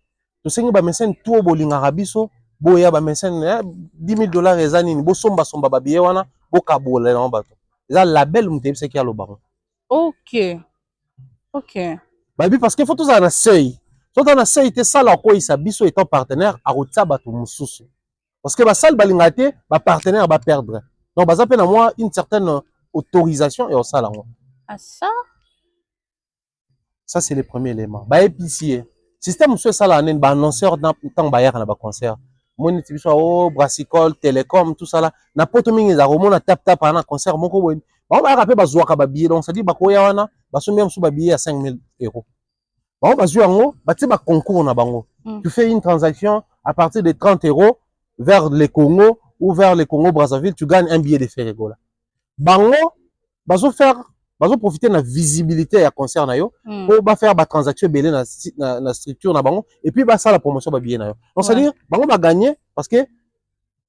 to sengi ba mécène tout bolinga rabiso, boya ba mécène $10,000 ezani ni bo somba ba biye wana, bo kabola na bato. Eza label mutebe ce qui a lo bango. OK. Bah parce qu'il faut tout ça na seuil. Tout ça na seuil te sala ko isa biso étant partenaire a rotsa bato mususu. Parce que la salle balingate, ma partenaire va perdre. Donc, ça fait à moi une certaine autorisation et on s'en Ah ça? Ça, c'est le premier élément. Bah, épicier. Système, monsieur, ça, là, on a annonceur dans le temps, bayar, na ba concert. Mon émission, oh, brassicole, télécom, tout ça, là. Na poto mingi, za, on a tap, à un concert, mon ko, on va rappeler, bah, zouaka, bah, billet. Donc, ça dit, bah, koya, wana, bah, soumis, sous, bah, billet à 5 000 €. Bah, bah, zouango, bah, tu sais, bah, concours, na bango. Tu fais une transaction à partir de 30 € vers le Congo ou vers le Congo-Brazzaville, tu gagnes un billet de Ferregola. Bango, bazo profiter de la visibilité à concert na yo, pour faire ba transaction belé na structure na bango et puis ça la promotion ba billet na yo. Donc c'est à dire bango va gagner parce que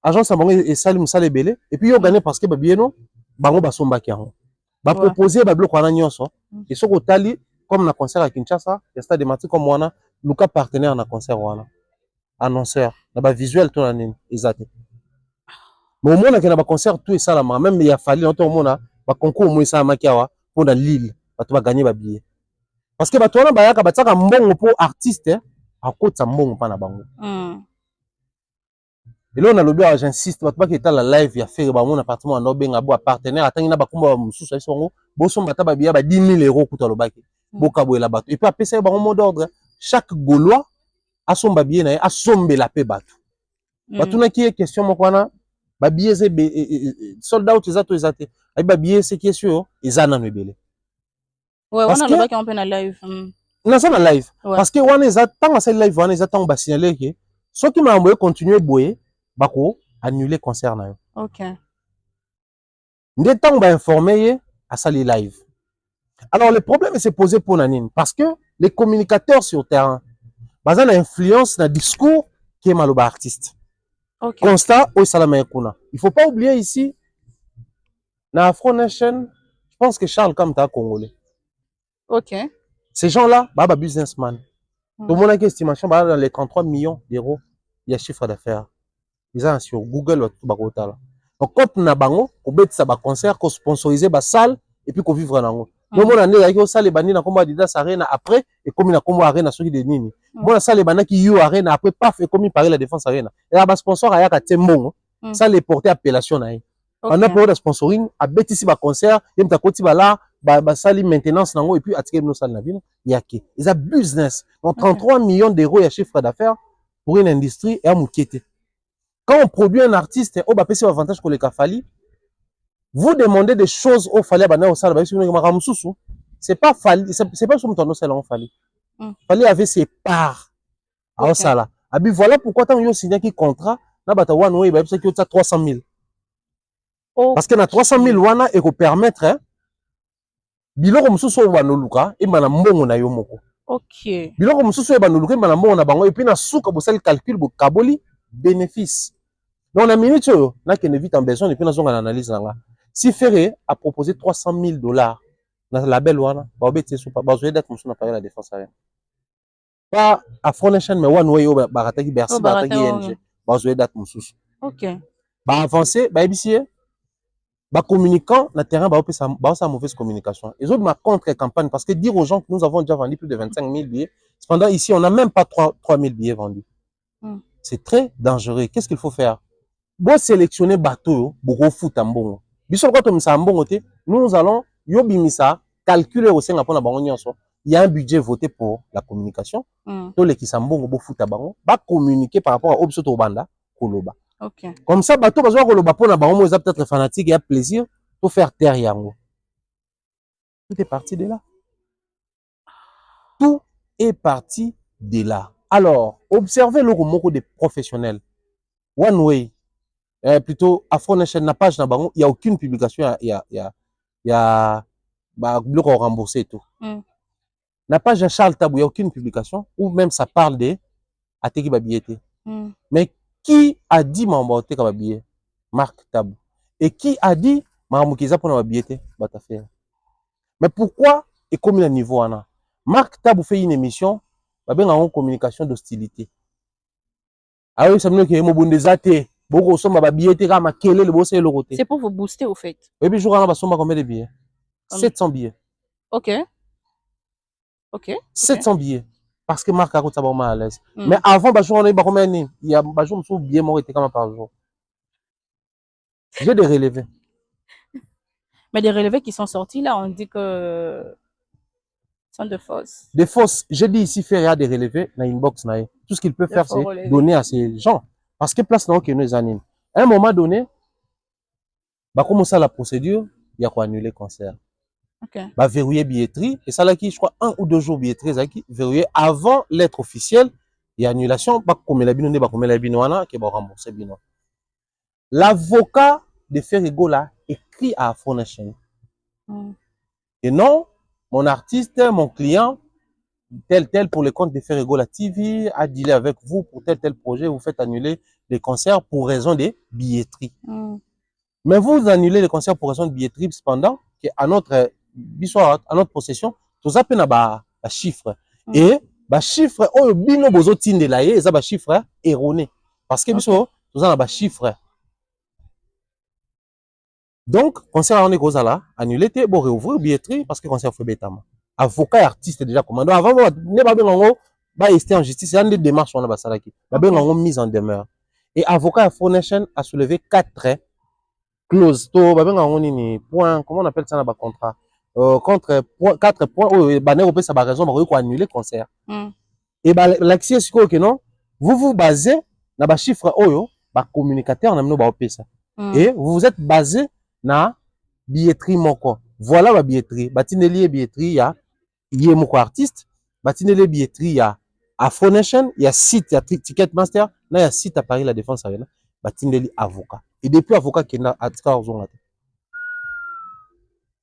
agence à bango et salim musala belé et puis yo gagné parce que ba billet non bango ba somba ki yango ba proposer ba bloc wana nyonso et ce ko tali comme na concert à Kinshasa ya stade de Mati comme wana luka partenaire na concert wana annonceur na ba visuel to na nini ezate mais au moins na ba concert tout et ça là même il a fallu autant mona ba concours mo ça makiawa pour na Lille ba to ba gagner ba billet parce que ba to wana ba yaka ba tsaka mbongo pour artiste a kota mbongo pa na bango. Et là, on a le bien, j'insiste, pas que la live, il y a fait mon appartement en Obenga, un partenaire, attends, il y a pas comme sous ça, bon, son bata babia, 10 000 euros coûte le bac, bokabo et la bateau. Et puis après ça, il y a un mot d'ordre. Chaque Gaulois a son babier, a son la paix bateau. Batou na qui est question, mon kwana, babier, soldat, ils ont été, ay babier, c'est qui est sûr, ils ont un belé. Ouais, on a le bac en peine à live. Non, ça na live. Parce que on est tant à cette live, on est tant à signaler que ceux qui m'ont envoyé continuer boyer. Bako annuler concert na yo. OK. Ndé temps ba informer à sali live. Alors le problème s'est posé pour Nanine parce que les communicateurs sur terrain bazana influence na discours qui est maloba artiste. OK. Constat au salama kuna. Il faut pas oublier ici na Afro Nation, je pense que Charles Kamta congolais. OK. Ces gens-là baba businessman. Tout le monde a une estimation dans les 33 millions d'euros il y a chiffre d'affaires. Ils ont sur Google tout bakota là. Donc quand na bango ko betisa ba concert ko sponsoriser ba salle et puis ko vivre nango. No mona ne yaki o salle bani na komba Adidas Arena après et comme na komba Arena soki de nini. Mona salle bana ki You Arena après paf et comme Paris la Défense Arena. Et ba sponsor ayaka tembongo. Ça les porter appellation na. Pendant pour le sponsoring a betisi ba concert, yem ta koti ba là ba salle maintenance nango et puis atike no salle na ville yaki. Ils a business. Donc 33 millions d'euros ya chiffre d'affaires pour une industrie et à moukete. Quand on produit un artiste, on va payer avantage que les Kafali. Vous demandez des choses au Fali à au Salaba. C'est pas Fali, c'est pas sur mon salon Fali. Fali avait ses parts au Sala. Abi voilà pourquoi tant yo signé qui contrat na bata one way ba parce que tu as 300 000. Parce que na 300 000 wana et ko permettre biloko mususu wa noluka et mana mbongo na yo moko. OK. Biloko mususu e banoluka e mana mbongo na bango et puis na suka bo sel calcul bo kaboli bénéfice. Donc, la minute, là, qui ne vit en besoin, et puis, nous avons une analyse là. Si Ferré a proposé 300 000 $, dans la belle ouana, bah, vous d'être monsieur n'a la défense à rien. Pas à Frontier, mais one way, barataki, bercy, barataki, NG. Bah, vous d'être monsieur. OK. Bah, avancer, bah, ici, bah, communicant, le terrain, bah, ça mauvaise communication. Ils ont ma contre-campagne, parce que dire aux gens que nous avons déjà vendu plus de 25 000 billets, cependant, ici, on n'a même pas 3 000 billets vendus. C'est très dangereux. Qu'est-ce qu'il faut faire? Bon sélectionner bateau pour foot en bon. Bisous quand on s'en bon côté, nous allons yobimisa calculer au sein de la banque. Il y a un budget voté pour la communication. Tous les qui s'en bon pour foot à banque, va communiquer par rapport à obso to banda koloba. OK. Comme ça bateau besoin koloba pour na banque, ils peut-être fanatique et a plaisir pour faire taire yango. Tout est parti de là. Tout est parti de là. Alors, observez le mot des professionnels. One way. Plutôt Afro Nation na page na bango, il y a aucune publication, il y a bah bloc remboursé et tout. Na page de Charles Tabou, il y a aucune publication ou même ça parle de Ateki Babiété. Mais qui a dit mambo Ateki Babié? Marc Tabou. Et qui a dit mambo Kiza pour na Babiété? Batafer. Mais pourquoi et comme il a niveau ana? Marc Tabou fait une émission, babé en communication d'hostilité. Ah oui, ça me dit que mo bondezate. C'est pour vous booster au fait. Et puis, je vais combien de billets? 700 billets. OK. OK. 700 billets. Parce que Marc a coûté à l'aise. Mais avant, il y a un billet mort par jour. J'ai des relevés. Mais des relevés qui sont sortis là, on dit que sont de fausses. Des fausses. J'ai dit ici, faire des relevés dans inbox. Tout ce qu'il peut faire, c'est donner à ces gens. Parce que place n'a aucune anime. À un moment donné, bah commencer la procédure, il y a quoi annuler concert. OK. Bah verrouiller billetterie et ça là qui je crois 1 ou 2 jours billetterie ça qui verrouiller avant lettre officielle et annulation bah comme la bino bah comme la binoana qui va rembourser bino. L'avocat de Ferrigo là écrit à Afro Nation. Et non, mon artiste, mon client tel pour le compte de Ferrigo la TV a dealé avec vous pour tel projet, vous faites annuler les concerts pour raison de billetterie. Mais vous annulez les concerts pour raison de billetterie, cependant, qu'à notre possession, tout appelle à chiffre. Et les chiffres, oh, bino bozo tinde la ye, ça ba chiffre erroné. Parce que biso, tout ça ba chiffre. Donc, concert on est cause là, annulé, bon réouvrir billetterie parce que concert fait bêtement. Avocat et artiste déjà commandé. Avant, ne pas bien en haut, bah rester en justice, il y a des démarches on a ba salaki. Ba bien en haut mise en demeure. Et avocat Foundation a soulevé 4 clauses. To ba bien en haut ni point, comment on appelle ça dans ba contrat? Contre 4 points, oh, bah ne ça ba raison, ba ko annuler concert. Et bah l'accès c'est quoi que non? Vous vous basez na ba chiffre oyo, ba communicateur na mino ba opesa. Et vous vous êtes basé na billetterie moko. Voilà la billetterie. Batineli billetterie ya yé moko artiste. Batineli billetterie ya Afro Nation, il y a site ya Ticketmaster, na ya site à Paris la Défense Arena. Batineli avocat. Et depuis avocat qui na atika ozonga.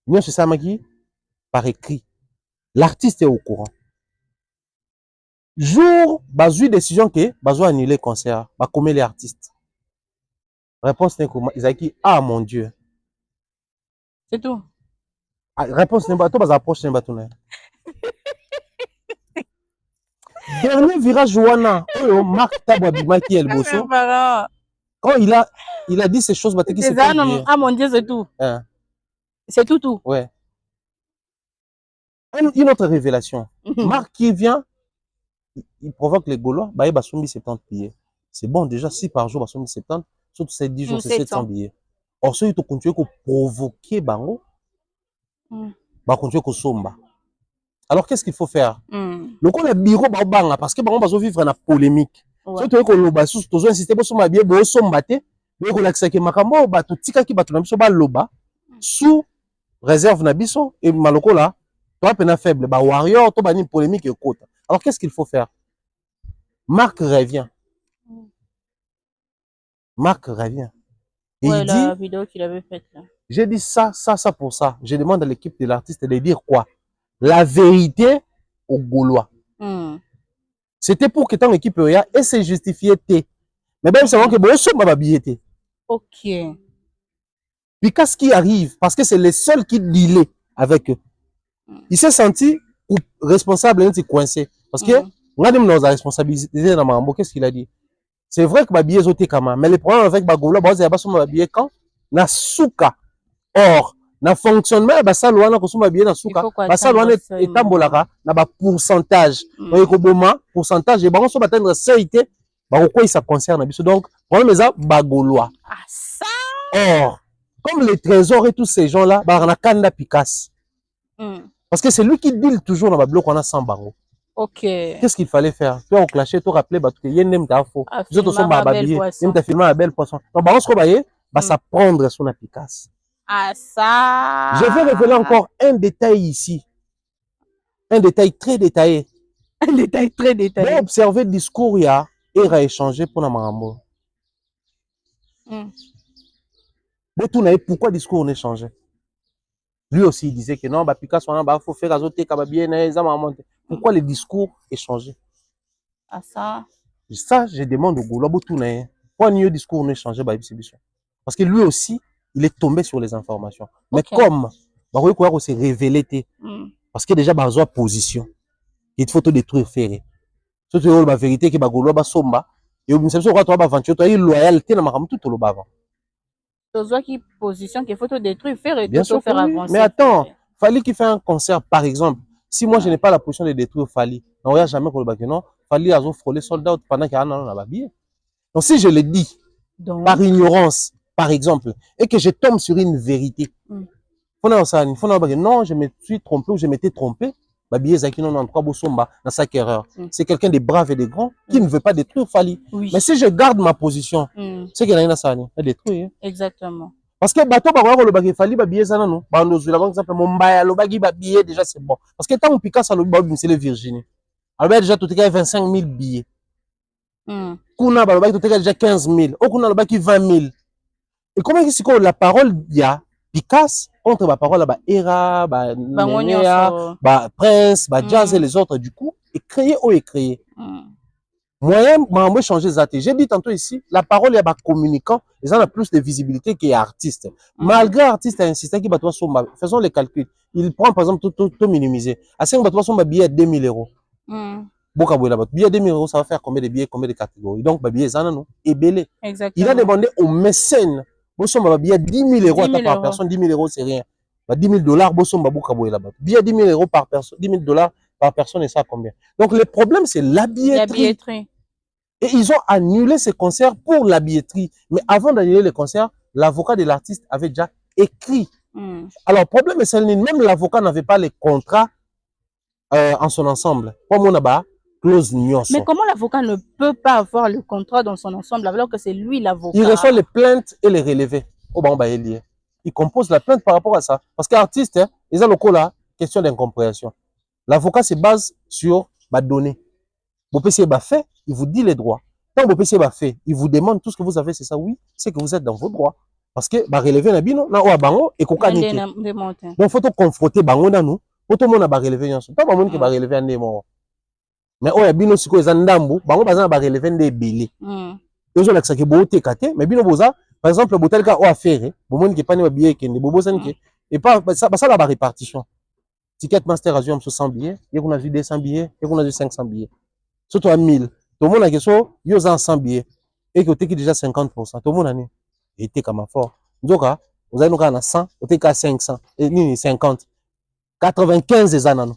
Nous c'est ça maki par écrit. L'artiste est au courant. Jour bazui décision que bazo annuler concert, ba comme les artistes. Réponse n'est comment Isaki ah mon Dieu. C'est tout. Réponse n'est pas toi, vas approcher n'est pas tout. Dernier virage Wana, Marc Tabouabima qui est le bosso. Quand il a dit ces choses, qui s'est ah mon Dieu, c'est tout. C'est tout. Ouais. Une autre révélation. Marc qui vient, il provoque les Gaulois, bah il va soumis 70 billets. C'est bon déjà 6 par jour, bah soumis 70, surtout ces 10 jours, c'est 700 billets. Or ceux qui continuent à provoquer Bango, bah continuer à somba. Alors qu'est-ce qu'il faut faire? Le coup le bureau bah banga parce que Bango va vivre dans polémique. Si tu veux que le bas sous toujours insister pour somba bien, bon somba te, mais que l'accès que makambo bah tout tika qui bah tout n'importe ba loba sous réserve na biso et maloko là, toi peine faible bah warrior, toi bah une polémique et côte. Alors qu'est-ce qu'il faut faire? Marc revient. Marc revient. Et il dit, la vidéo qu'il avait faite là. J'ai dit ça pour ça. Je demande à l'équipe de l'artiste de dire quoi? La vérité aux Gaulois. C'était pour que ton équipe et se justifier. Mais même c'est que bon, ça m'a billetté. Ok. Puis qu'est-ce qui arrive? Parce que c'est les seuls qui dealaient avec eux. Il s'est senti responsable, il s'est coincé. Parce que, on a dit nos responsabilités dans Mambo. Qu'est-ce qu'il a dit? C'est vrai que ma billet est quand mais le problème avec Bagoula, c'est que ma billet quand? Na souka. Or, na fonctionnement, ça loi na kosoma billet na souka. Ça loi est tambolaka na ba pourcentage. Donc, pourcentage, et bon, on va atteindre séité. Pourquoi ça concerne? Donc, problème est Bagoulois. Ah, ça? Or, comme les trésors et tous ces gens-là, on a Kanda Picasso. Parce que c'est lui qui deal toujours dans le bloc, on a 100 barreaux. Ok. Qu'est-ce qu'il fallait faire? Tu as clasher, tu rappeler, il y a une faux. Les autres sont babillés. Il y a filmé un bel poisson. Donc, on va s'apprendre son efficace. Ah, ça. Je vais révéler encore un détail ici. Un détail très détaillé. Un détail très détaillé. Pour observer le discours, il y a échangé pour la marambo. Pourquoi le discours on échangé? Lui aussi, il disait que non, Picasso, il faut faire azoter, pourquoi les discours échangés? Ah, ça. Ça, je demande au Goulo, pourquoi le discours on échangé? Parce que lui aussi, il est tombé sur les informations. Mais comme, il s'est révélé, parce que déjà, il a position. Il faut tout détruire, faire. C'est la vérité que Goulo va somba. Et vous savez, il va aventure, il y a loyauté dans tout le bas. Qui position qu'il faut tout détruire, faire et bien tout faire avancer. Mais attends, Fali qui fait un concert, par exemple, si moi je n'ai pas la position de détruire Fali, on n'a jamais pour le non, Fali a frôlé soldat pendant qu'il y a un babillé. Donc si je le dis, par ignorance, par exemple, et que je tombe sur une vérité, faut non, je me suis trompé ou je m'étais trompé, babillé Zaki non en 3 Bosomba dans sa erreur. C'est quelqu'un de brave et de grand qui ne veut pas détruire Fali. Mais si je garde ma position, c'est qu'il y a une salle à détruire. Exactement. Parce que bateau le bagage Fali babillé ça non. Bando sur la exemple Mombaya le bagage babillé déjà c'est bon. Parce que tant Picasso le bagage c'est le Virginie. Alors déjà tout est 25 000 billets. Kuna ba bagage tout est déjà 15 000. Okuna le bagage 20 000. Et comment est-ce que la parole il y a Picasso contre la parole là Era, Nenea, Prince, Jazz et les autres du coup et créer ou créer. moyen m'a changé zaté. J'ai dit tantôt ici, la parole est communicant, ils ont plus de visibilité qu'il y a artiste. Malgré artiste a insisté qu'il va toi somba, faisons les calculs. Il prend par exemple tout minimiser. À 5 toi somba billet 2000 euros. Boka boula bat. Billet 2000 euros, ça va faire combien de billets, combien de catégories. Donc, billet zana non, et belé. Il a demandé aux mécènes, bon somba billet 10 000 euros par personne, 10 000 euros c'est rien. 10 000 $, bon somba boka boula bat. Billet 10 000 euros par personne, 10 000 $ par personne et ça combien. Donc, le problème c'est la billetterie. Et ils ont annulé ces concerts pour la billetterie. Mais avant d'annuler les concerts, l'avocat de l'artiste avait déjà écrit. Alors, le problème est que même l'avocat n'avait pas les contrats en son ensemble. Comme on a clause nyonso. Mais comment l'avocat ne peut pas avoir le contrat dans son ensemble alors que c'est lui l'avocat? Il reçoit les plaintes et les relevés. Il compose la plainte par rapport à ça. Parce qu'artiste, ils ont le coup là, question d'incompréhension. L'avocat se base sur les données. Vos PC fait, il vous dit les droits. Quand vos PC fait, il vous demande tout ce que vous avez, c'est ça, oui, c'est que vous êtes dans vos droits. Parce que relever na bino na oa bango et kokanike. Donc faut confronter bango na nous, faut tout monde ba relever nyonso. Pas bango ki ba relever ande mo. Mais oya bino siko eza ndambu, bango bazana ba relever nde belé. Ezo la kisaki bo te kate, mais bino boza, par exemple botalika o affaire, bo moni ki pani ba billet kende, bo bozani ke et pas ça la ba répartition. Ticketmaster a vu 100 billets, il y a 200 billets, il y a 500 billets. Surtout à 1000. Tout le monde a dit que il y a 100 billets et que tu as déjà 50%. Tout le monde a dit et tu es comme fort. Donc, vous avez 100, vous avez 500 et 50. 95 les années.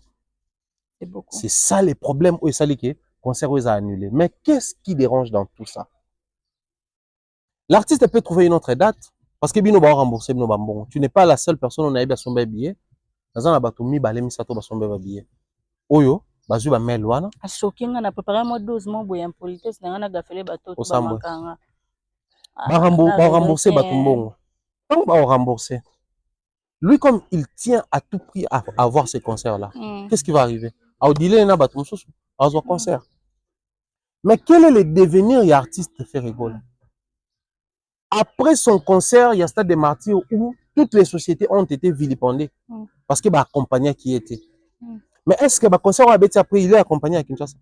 C'est beaucoup. C'est ça les problèmes où ça les concert où ils ont annulé. Mais qu'est-ce qui dérange dans tout ça? L'artiste peut trouver une autre date parce que bino ba rembourser bino ba mbongo. Tu n'es pas la seule personne on a eu à son billet. Dans un bateau mi balé mi sato ba son billet. Oyo bazui ba mail wana ashokinga na préparer moi 12 mois boya politesse na ngana gafele bato ba makanga ba rembourser bato mbongo. Quand ba rembourser, lui comme il tient à tout prix à avoir ces concerts là, qu'est-ce qui va arriver? A odile na bato msusu a zo concert. Mais quel est le devenir y artiste fait rigoler? Après son concert, il y a Stade des Martyrs où toutes les sociétés ont été vilipendées parce que ba accompagné qui était. Mais est-ce que le concert a été après, il est accompagné à Kinshasa?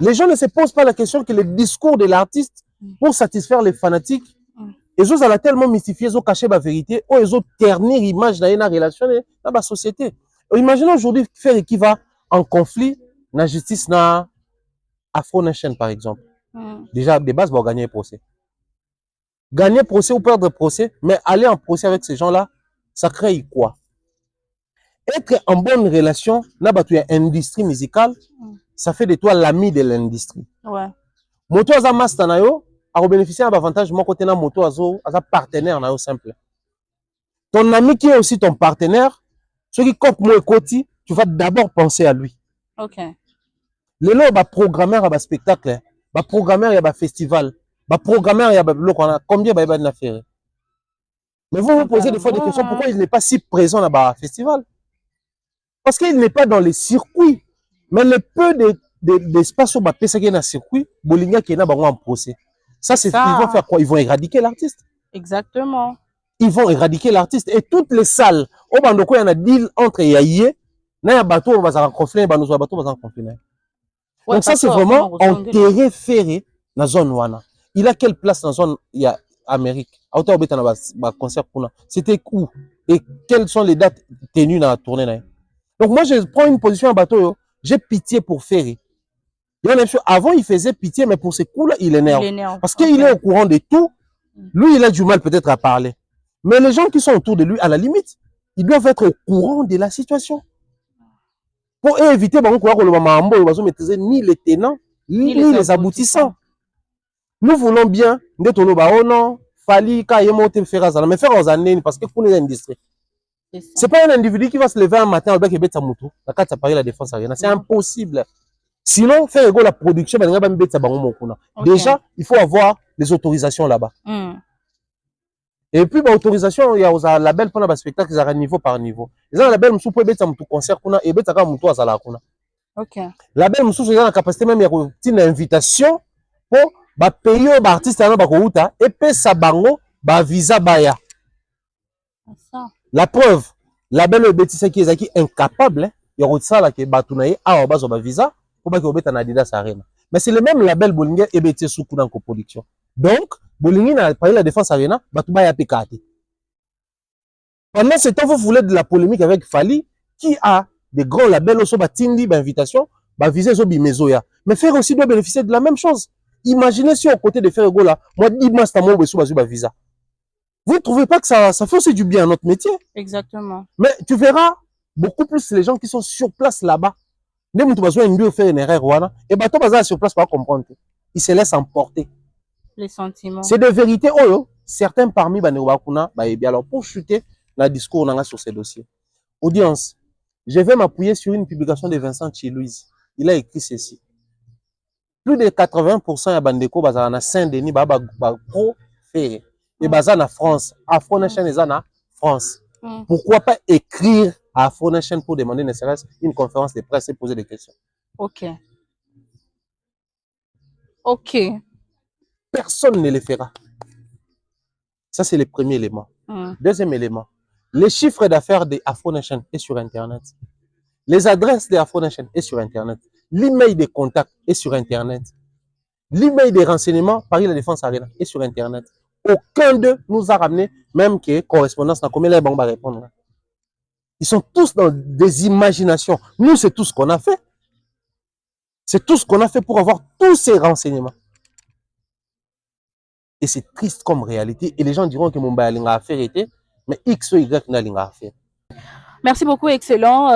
Les gens ne se posent pas la question que le discours de l'artiste, pour satisfaire les fanatiques, ils ont tellement mystifié, ils ont caché la vérité, ou ils ont terni l'image dans une relation dans la société. Imaginez aujourd'hui faire qui va en conflit dans la justice dans Afro Nation, par exemple. Déjà, de base, va gagner un procès. Gagner procès ou perdre procès, mais aller en procès avec ces gens-là, ça crée quoi? Être en bonne relation, n'a pas une industrie musicale, ça fait de toi l'ami de l'industrie. Ouais. Moto aza master na yo, a bénéficier d'un avantage mon côté na moto azo partenaire na yo simple. Ton ami qui est aussi ton partenaire, ce qui compte moi côté, tu vas d'abord penser à lui. OK. Le lot ba programmeur ba spectacle, ba programmeur ya ba festival, ba programmeur ya ba combien ba na faire. Mais vous vous posez des fois des questions pourquoi il n'est pas si présent dans ba festival? Parce qu'il n'est pas dans les circuits. Mais le peu d'espace où il y a un circuit, il y a un procès. Ça, c'est, ils vont faire quoi? Ils vont éradiquer l'artiste. Exactement. Ils vont éradiquer l'artiste. Et toutes les salles, il y a un deal entre Yaye, il y a un bateau, il y a un conflit, il y a un bateau, il y a un conflit. Donc ça, c'est vraiment enterré, ferré dans la zone Wana. Il a quelle place dans la zone Amérique? C'était où? Et quelles sont les dates tenues dans la tournée? Donc moi, je prends une position en bateau, j'ai pitié pour Ferry. Avant, il faisait pitié, mais pour ces coups-là, il énerve. Parce qu'il est au courant de tout. Lui, il a du mal peut-être à parler. Mais les gens qui sont autour de lui, à la limite, ils doivent être au courant de la situation. Pour éviter ni les tenants, ni les aboutissants. Nous voulons bien, mais Fali, mais faire aux années, parce que pour les industries. C'est pas un individu qui va se lever un matin avec un moto. La carte Paris la défense rien. C'est impossible. Sinon, faire la production, déjà, il faut avoir les autorisations là-bas. Et puis, l'autorisation, il y a un label pour le spectacle, il y a niveau par niveau. Il y a un label qui peut être un concert, et il y a un label qui a la capacité même une invitation pour payer aux artistes et puis ça bango, visa baya. La preuve, la belle bêtise qui est incapable, il y a ça là qui est batounaye, a base de visa, pour pas que na Adidas Arena. Mais c'est le même label Bolingue et BT Soukou dans coproduction. Donc, Bolingue n'a pas eu la défense Arena, Batouba ya PKT. Pendant ce temps, vous voulez de la polémique avec Fali, qui a des grands labels aussi, Tindi, invitation, viser Zobi Mezoya. Mais Faire aussi doit bénéficier de la même chose. Imaginez si au côté de Faire là, moi, 10 mois, c'est mon visa. Vous ne trouvez pas que ça fait aussi du bien à notre métier? Exactement. Mais tu verras beaucoup plus les gens qui sont sur place là-bas. Dès que tu vas faire une erreur, et bah, toi, sur place, pas comprendre. Ils se laissent emporter. Les sentiments. C'est des vérités, oh, certains parmi les Wakuna, alors pour chuter le discours sur ces dossiers. Audience, je vais m'appuyer sur une publication de Vincent Chilouise. Il a écrit ceci. Plus de 80% de Bandeko bazana Saint-Denis pro fait et bazana France, Afro Nation est en France. Pourquoi pas écrire à Afro Nation pour demander ne serait-ce une conférence de presse et poser des questions? OK. OK. Personne ne le fera. Ça, c'est le premier élément. Deuxième élément, les chiffres d'affaires de Afro Nation est sur Internet. Les adresses de Afro Nation est sur Internet. L'email des contacts est sur Internet. L'email des renseignements, Paris La Défense Arena, est sur Internet. Aucun d'eux nous a ramené, même que correspondance, combien les banques vont répondre. Ils sont tous dans des imaginations. Nous, c'est tout ce qu'on a fait. C'est tout ce qu'on a fait pour avoir tous ces renseignements. Et c'est triste comme réalité. Et les gens diront que mon balinga affaire était, mais X ou Y n'a pas affaire. Merci beaucoup, excellent.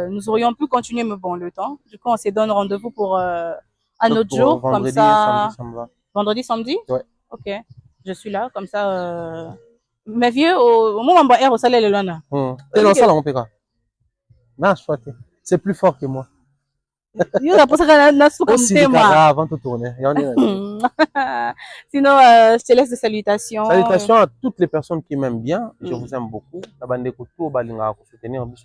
Nous aurions pu continuer, mais bon, le temps. Du coup, on se donne rendez-vous pour un autre jour. Vendredi, comme ça. Samedi, ça me va. Vendredi, samedi? Ouais. Ok. Je suis là, comme ça. Mais vieux, au moment où on va au salaire, le lana. T'es dans ça, là, on paiera. Non, je crois que c'est plus fort que moi. Yo, la pose avant de tourner. Sinon, je te laisse des salutations. Salutations à toutes les personnes qui m'aiment bien. Je vous aime beaucoup.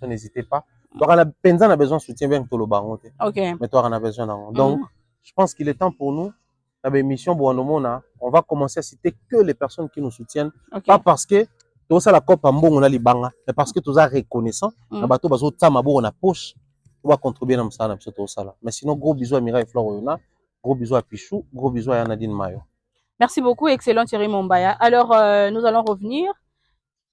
N'hésitez pas. Toi, on a besoin de soutien bien que le baron. Ok. Mais toi, on a besoin d'un. Donc, je pense qu'il est temps pour nous. La émission, on va commencer à citer que les personnes qui nous soutiennent. Okay. Pas parce que tout ça la COP en bon on a les banga, mais parce que tout ça reconnaissant. La bateau bazo tamabo on a poche. On va contribuer dans ça, mais sinon, gros bisous à Mireille Florona, gros bisous à Pichou, gros bisous à Nadine Mayo. Merci beaucoup, excellent Thierry Mombaya. Alors, nous allons revenir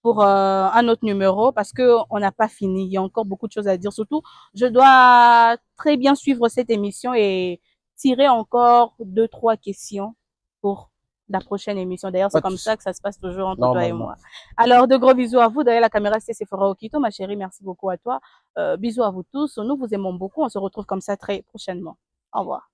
pour un autre numéro parce qu'on n'a pas fini. Il y a encore beaucoup de choses à dire. Surtout, je dois très bien suivre cette émission et tirer encore 2-3 questions pour la prochaine émission. D'ailleurs, c'est comme ça que ça se passe toujours entre toi et moi. Alors, de gros bisous à vous. Derrière la caméra, c'est Sephora Okito. Ma chérie, merci beaucoup à toi. Bisous à vous tous. Nous vous aimons beaucoup. On se retrouve comme ça très prochainement. Au revoir.